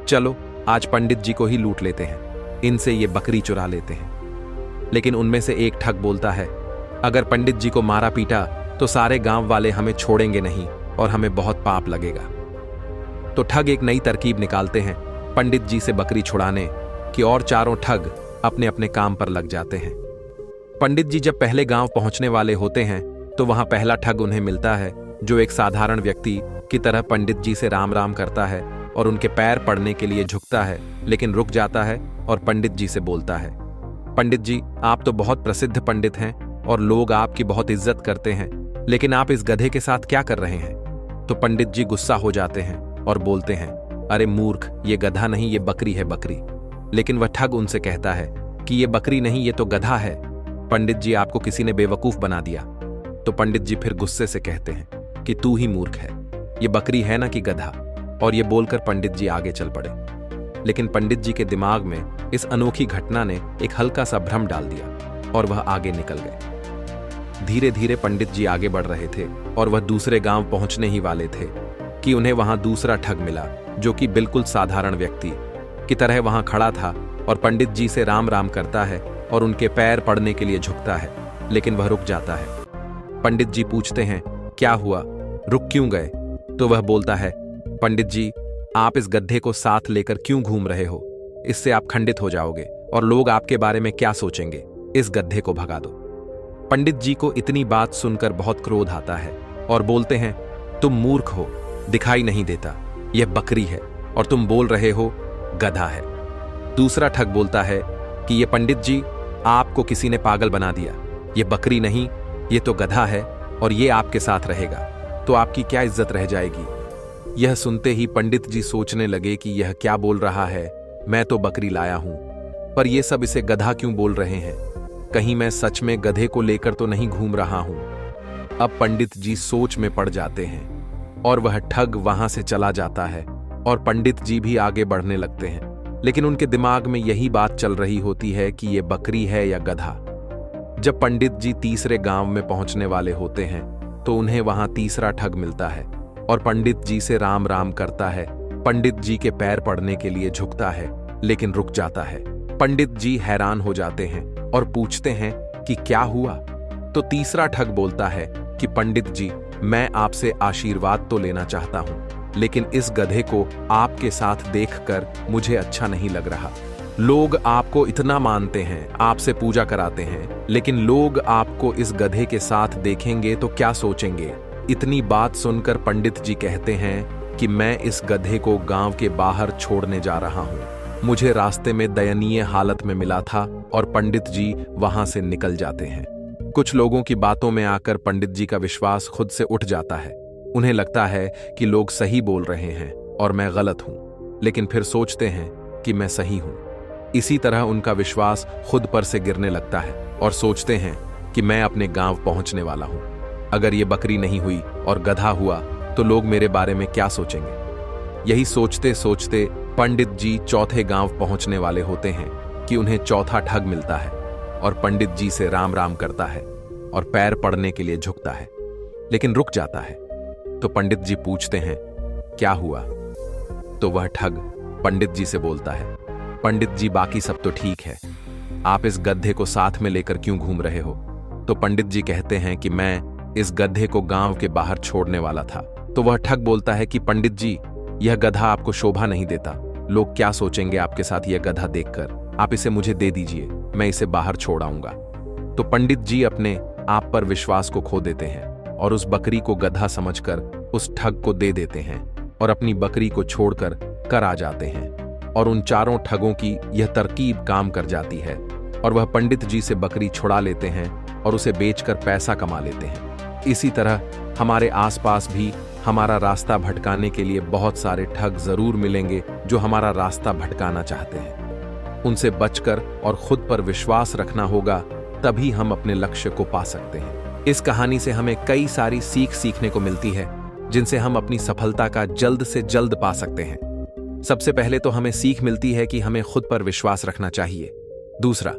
चलो आज पंडित जी को ही लूट लेते हैं, इनसे ये बकरी चुरा लेते हैं। लेकिन उनमें से एक ठग बोलता है, अगर पंडित जी को मारा पीटा तो सारे गांव वाले हमें छोड़ेंगे नहीं और हमें बहुत पाप लगेगा। तो ठग एक नई तरकीब निकालते हैं पंडित जी से बकरी छुड़ाने की और चारों ठग अपने अपने काम पर लग जाते हैं। पंडित जी जब पहले गांव पहुंचने वाले होते हैं तो वहां पहला ठग उन्हें मिलता है, जो एक साधारण व्यक्ति की तरह पंडित जी से राम राम करता है और उनके पैर पड़ने के लिए झुकता है, लेकिन रुक जाता है और पंडित जी से बोलता है, पंडित जी आप तो बहुत प्रसिद्ध पंडित हैं और लोग आपकी बहुत इज्जत करते हैं, लेकिन आप इस गधे के साथ क्या कर रहे हैं? तो पंडित जी गुस्सा हो जाते हैं और बोलते हैं, अरे मूर्ख, ये गधा नहीं, ये बकरी है, बकरी। लेकिन वह ठग उनसे कहता है कि ये बकरी नहीं, ये तो गधा है। पंडित जी आपको किसी ने बेवकूफ बना दिया। तो पंडित जी फिर गुस्से से कहते हैं कि तू ही मूर्ख है, ये बकरी है ना कि गधा। और ये बोलकर पंडित जी आगे चल पड़े। लेकिन पंडित जी के दिमाग में इस अनोखी घटना ने एक हल्का सा भ्रम डाल दिया और वह आगे निकल गए। धीरे धीरे पंडित जी आगे बढ़ रहे थे और वह दूसरे गांव पहुंचने ही वाले थे कि उन्हें वहां दूसरा ठग मिला, जो कि बिल्कुल साधारण व्यक्ति की तरह वहां खड़ा था और पंडित जी से राम राम करता है और उनके पैर पड़ने के लिए झुकता है, लेकिन वह रुक जाता है। पंडित जी पूछते हैं, क्या हुआ, रुक क्यों गए? तो वह बोलता है, पंडित जी आप इस गड्ढे को साथ लेकर क्यों घूम रहे हो? इससे आप खंडित हो जाओगे और लोग आपके बारे में क्या सोचेंगे? इस गड्ढे को भगा दो। पंडित जी को इतनी बात सुनकर बहुत क्रोध आता है और बोलते हैं, तुम मूर्ख हो, दिखाई नहीं देता, यह बकरी है और तुम बोल रहे हो गधा है। दूसरा ठग बोलता है कि ये पंडित जी आपको किसी ने पागल बना दिया, ये बकरी नहीं, ये तो गधा है और ये आपके साथ रहेगा, तो आपकी क्या इज्जत रह जाएगी? यह सुनते ही पंडित जी सोचने लगे कि यह क्या बोल रहा है, मैं तो बकरी लाया हूं, पर ये सब इसे गधा क्यों बोल रहे हैं? कहीं मैं सच में गधे को लेकर तो नहीं घूम रहा हूं। अब पंडित जी सोच में पड़ जाते हैं और वह ठग वहां से चला जाता है और पंडित जी भी आगे बढ़ने लगते हैं, लेकिन उनके दिमाग में यही बात चल रही होती है कि ये बकरी है या गधा। जब पंडित जी तीसरे गांव में पहुंचने वाले होते हैं तो उन्हें वहां तीसरा ठग मिलता है और पंडित जी से राम राम करता है, पंडित जी के पैर पड़ने के लिए झुकता है, लेकिन रुक जाता है। पंडित जी हैरान हो जाते हैं और पूछते हैं कि क्या हुआ? तो तीसरा ठग बोलता है कि पंडित जी मैं आपसे आशीर्वाद तो लेना चाहता हूं, लेकिन इस गधे को आपके साथ देखकर मुझे अच्छा नहीं लग रहा। लोग आपको इतना मानते हैं, आपसे पूजा कराते हैं, लेकिन लोग आपको इस गधे के साथ देखेंगे तो क्या सोचेंगे? इतनी बात सुनकर पंडित जी कहते हैं कि मैं इस गधे को गांव के बाहर छोड़ने जा रहा हूं। मुझे रास्ते में दयनीय हालत में मिला था और पंडित जी वहां से निकल जाते हैं। कुछ लोगों की बातों में आकर पंडित जी का विश्वास खुद से उठ जाता है। उन्हें लगता है कि लोग सही बोल रहे हैं और मैं गलत हूं, लेकिन फिर सोचते हैं कि मैं सही हूं। इसी तरह उनका विश्वास खुद पर से गिरने लगता है और सोचते हैं कि मैं अपने गांव पहुंचने वाला हूं। अगर ये बकरी नहीं हुई और गधा हुआ तो लोग मेरे बारे में क्या सोचेंगे? यही सोचते सोचते पंडित जी चौथे गांव पहुंचने वाले होते हैं कि उन्हें चौथा ठग मिलता है और पंडित जी से राम राम करता है और पैर पड़ने के लिए झुकता है, लेकिन रुक जाता है। तो पंडित जी पूछते हैं, क्या हुआ? तो वह ठग पंडित जी से बोलता है, पंडित जी बाकी सब तो ठीक है, आप इस गधे को साथ में लेकर क्यों घूम रहे हो? तो पंडित जी कहते हैं कि मैं इस गधे को गांव के बाहर छोड़ने वाला था। तो वह ठग बोलता है कि पंडित जी, यह गधा आपको शोभा नहीं देता, लोग क्या सोचेंगे आपके साथ यह गधा देखकर, आप इसे मुझे दे दीजिए, मैं इसे बाहर छोड़ आऊंगा। तो पंडित जी अपने आप पर विश्वास को खो देते हैं और उस बकरी को गधा समझकर उस ठग को दे देते हैं और अपनी बकरी को छोड़कर कर आ जाते हैं। और उन चारों ठगों की यह तरकीब काम कर जाती है और वह पंडित जी से बकरी छुड़ा लेते हैं और उसे बेचकर पैसा कमा लेते हैं। इसी तरह हमारे आसपास भी हमारा रास्ता भटकाने के लिए बहुत सारे ठग जरूर मिलेंगे जो हमारा रास्ता भटकाना चाहते हैं। उनसे बचकर और खुद पर विश्वास रखना होगा, तभी हम अपने लक्ष्य को पा सकते हैं। इस कहानी से हमें कई सारी सीख सीखने को मिलती है जिनसे हम अपनी सफलता का जल्द से जल्द पा सकते हैं। सबसे पहले तो हमें सीख मिलती है कि हमें खुद पर विश्वास रखना चाहिए। दूसरा,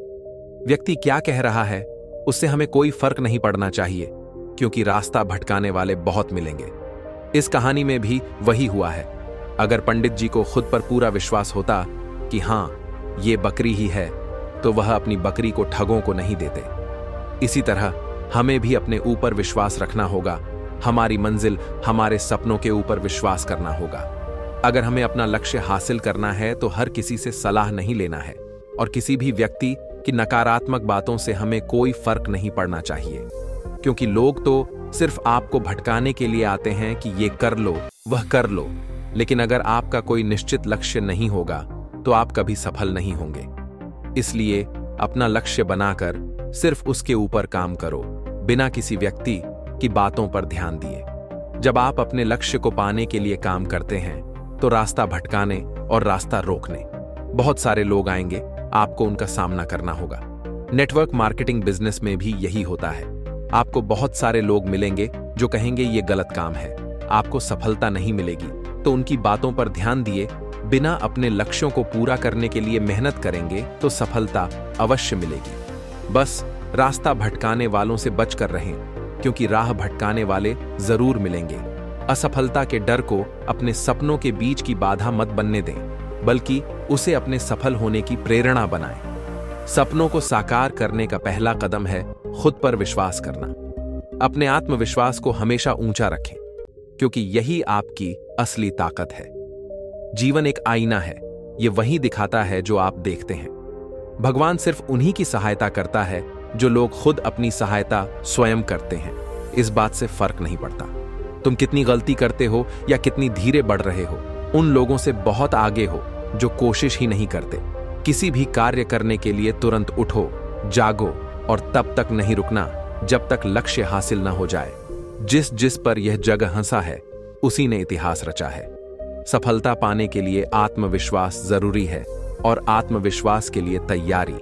व्यक्ति क्या कह रहा है उससे हमें कोई फर्क नहीं पड़ना चाहिए, क्योंकि रास्ता भटकाने वाले बहुत मिलेंगे। इस कहानी में भी वही हुआ है। अगर पंडित जी को खुद पर पूरा विश्वास होता कि हां, ये बकरी ही है, तो वह अपनी बकरी को ठगों को नहीं देते। इसी तरह हमें भी अपने ऊपर विश्वास रखना होगा, हमारी मंजिल, हमारे सपनों के ऊपर विश्वास करना होगा। अगर हमें अपना लक्ष्य हासिल करना है तो हर किसी से सलाह नहीं लेना है और किसी भी व्यक्ति की नकारात्मक बातों से हमें कोई फर्क नहीं पड़ना चाहिए, क्योंकि लोग तो सिर्फ आपको भटकाने के लिए आते हैं कि ये कर लो, वह कर लो, लेकिन अगर आपका कोई निश्चित लक्ष्य नहीं होगा तो आप कभी सफल नहीं होंगे। इसलिए अपना लक्ष्य बनाकर सिर्फ उसके ऊपर काम करो, बिना किसी व्यक्ति की बातों पर ध्यान दिए। जब आप अपने लक्ष्य को पाने के लिए काम करते हैं तो रास्ता भटकाने और रास्ता रोकने बहुत सारे लोग आएंगे, आपको उनका सामना करना होगा। नेटवर्क मार्केटिंग बिजनेस में भी यही होता है। आपको बहुत सारे लोग मिलेंगे जो कहेंगे ये गलत काम है, आपको सफलता नहीं मिलेगी, तो उनकी बातों पर ध्यान दिए बिना अपने लक्ष्यों को पूरा करने के लिए मेहनत करेंगे तो सफलता अवश्य मिलेगी। बस रास्ता भटकाने वालों से बचकर रहें, क्योंकि राह भटकाने वाले जरूर मिलेंगे। असफलता के डर को अपने सपनों के बीच की बाधा मत बनने दें, बल्कि उसे अपने सफल होने की प्रेरणा बनाएं। सपनों को साकार करने का पहला कदम है खुद पर विश्वास करना। अपने आत्मविश्वास को हमेशा ऊंचा रखें, क्योंकि यही आपकी असली ताकत है। जीवन एक आईना है, ये वही दिखाता है जो आप देखते हैं। भगवान सिर्फ उन्हीं की सहायता करता है जो लोग खुद अपनी सहायता स्वयं करते हैं। इस बात से फर्क नहीं पड़ता तुम कितनी गलती करते हो या कितनी धीरे बढ़ रहे हो, उन लोगों से बहुत आगे हो जो कोशिश ही नहीं करते। किसी भी कार्य करने के लिए तुरंत उठो, जागो और तब तक नहीं रुकना जब तक लक्ष्य हासिल न हो जाए। जिस पर यह जग हंसा है उसी ने इतिहास रचा है। सफलता पाने के लिए आत्मविश्वास जरूरी है और आत्मविश्वास के लिए तैयारी।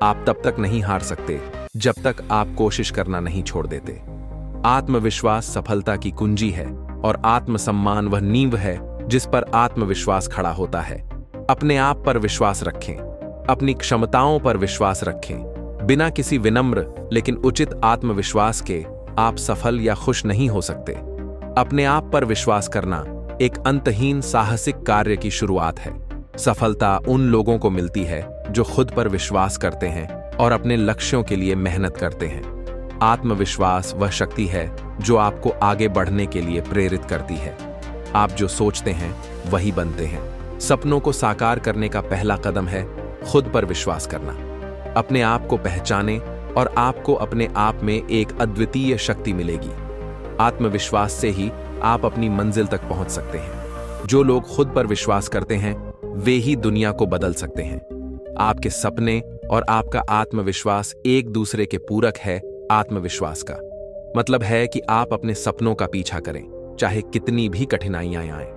आप तब तक नहीं हार सकते जब तक आप कोशिश करना नहीं छोड़ देते। आत्मविश्वास सफलता की कुंजी है और आत्मसम्मान वह नींव है जिस पर आत्मविश्वास खड़ा होता है। अपने आप पर विश्वास रखें, अपनी क्षमताओं पर विश्वास रखें। बिना किसी विनम्र लेकिन उचित आत्मविश्वास के आप सफल या खुश नहीं हो सकते। अपने आप पर विश्वास करना एक अंतहीन साहसिक कार्य की शुरुआत है। सफलता उन लोगों को मिलती है जो खुद पर विश्वास करते हैं और अपने लक्ष्यों के लिए मेहनत करते हैं। आत्मविश्वास वह शक्ति है जो आपको आगे बढ़ने के लिए प्रेरित करती है। आप जो सोचते हैं वही बनते हैं। सपनों को साकार करने का पहला कदम है खुद पर विश्वास करना। अपने आप को पहचानें और आपको अपने आप में एक अद्वितीय शक्ति मिलेगी। आत्मविश्वास से ही आप अपनी मंजिल तक पहुंच सकते हैं। जो लोग खुद पर विश्वास करते हैं वे ही दुनिया को बदल सकते हैं। आपके सपने और आपका आत्मविश्वास एक दूसरे के पूरक है। आत्मविश्वास का मतलब है कि आप अपने सपनों का पीछा करें, चाहे कितनी भी कठिनाइयां आएं।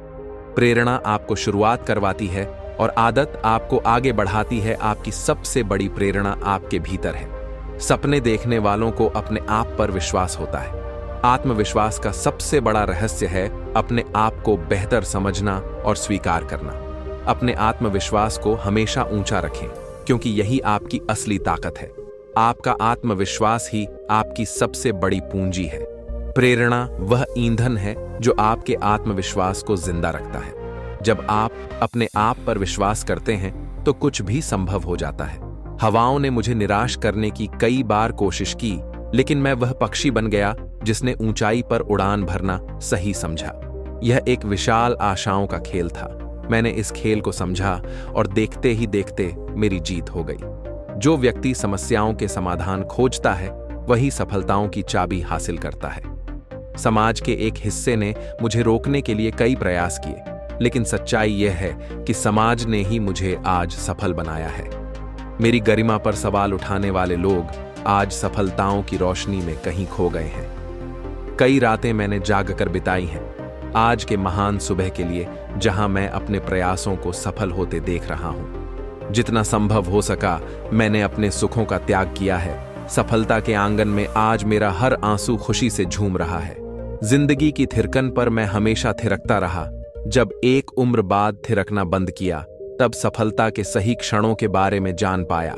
प्रेरणा आपको शुरुआत करवाती है और आदत आपको आगे बढ़ाती है। आपकी सबसे बड़ी प्रेरणा आपके भीतर है। सपने देखने वालों को अपने आप पर विश्वास होता है। आत्मविश्वास का सबसे बड़ा रहस्य है अपने आप को बेहतर समझना और स्वीकार करना। अपने आत्मविश्वास को हमेशा ऊंचा रखें, क्योंकि यही आपकी असली ताकत है। आपका आत्मविश्वास ही आपकी सबसे बड़ी पूंजी है। प्रेरणा वह ईंधन है जो आपके आत्मविश्वास को जिंदा रखता है। जब आप अपने आप पर विश्वास करते हैं तो कुछ भी संभव हो जाता है। हवाओं ने मुझे निराश करने की कई बार कोशिश की, लेकिन मैं वह पक्षी बन गया जिसने ऊंचाई पर उड़ान भरना सही समझा। यह एक विशाल आशाओं का खेल था। मैंने इस खेल को समझा और देखते ही देखते मेरी जीत हो गई। जो व्यक्ति समस्याओं के समाधान खोजता है वही सफलताओं की चाबी हासिल करता है। समाज के एक हिस्से ने मुझे रोकने के लिए कई प्रयास किए, लेकिन सच्चाई यह है कि समाज ने ही मुझे आज सफल बनाया है। मेरी गरिमा पर सवाल उठाने वाले लोग आज सफलताओं की रोशनी में कहीं खो गए हैं। कई रातें मैंने जागकर बिताई हैं आज के महान सुबह के लिए, जहां मैं अपने प्रयासों को सफल होते देख रहा हूं। जितना संभव हो सका मैंने अपने सुखों का त्याग किया है। सफलता के आंगन में आज मेरा हर आंसू खुशी से झूम रहा है। जिंदगी की थिरकन पर मैं हमेशा थिरकता रहा। जब एक उम्र बाद थिरकना बंद किया, तब सफलता के सही क्षणों के बारे में जान पाया।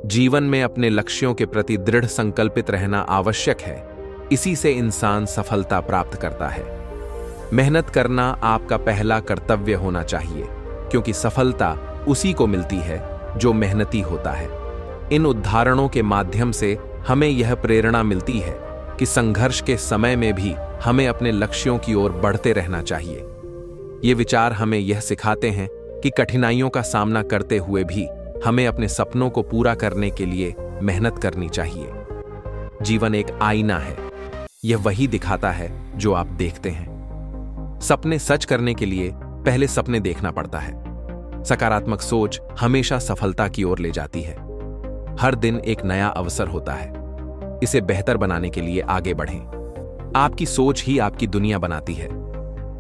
जीवन में अपने लक्ष्यों के प्रति दृढ़ संकल्पित रहना आवश्यक है। इसी से इंसान सफलता प्राप्त करता है। मेहनत करना आपका पहला कर्तव्य होना चाहिए, क्योंकि सफलता उसी को मिलती है जो मेहनती होता है। इन उदाहरणों के माध्यम से हमें यह प्रेरणा मिलती है कि संघर्ष के समय में भी हमें अपने लक्ष्यों की ओर बढ़ते रहना चाहिए। ये विचार हमें यह सिखाते हैं कि कठिनाइयों का सामना करते हुए भी हमें अपने सपनों को पूरा करने के लिए मेहनत करनी चाहिए। जीवन एक आईना है, यह वही दिखाता है जो आप देखते हैं। सपने सच करने के लिए पहले सपने देखना पड़ता है। सकारात्मक सोच हमेशा सफलता की ओर ले जाती है। हर दिन एक नया अवसर होता है। इसे बेहतर बनाने के लिए आगे बढ़ें। आपकी सोच ही आपकी दुनिया बनाती है।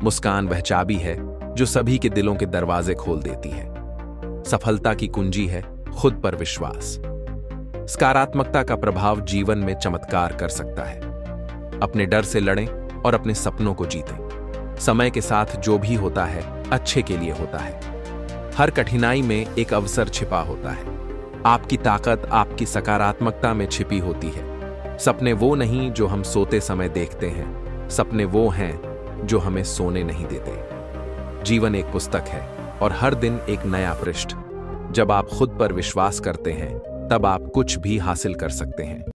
मुस्कान वह चाबी है जो सभी के दिलों के दरवाजे खोल देती है। सफलता की कुंजी है खुद पर विश्वास। सकारात्मकता का प्रभाव जीवन में चमत्कार कर सकता है। अपने डर से लड़ें और अपने सपनों को जीतें। समय के साथ जो भी होता है अच्छे के लिए होता है। हर कठिनाई में एक अवसर छिपा होता है। आपकी ताकत आपकी सकारात्मकता में छिपी होती है। सपने वो नहीं जो हम सोते समय देखते हैं, सपने वो हैं जो हमें सोने नहीं देते। जीवन एक पुस्तक है और हर दिन एक नया पृष्ठ। जब आप खुद पर विश्वास करते हैं, तब आप कुछ भी हासिल कर सकते हैं।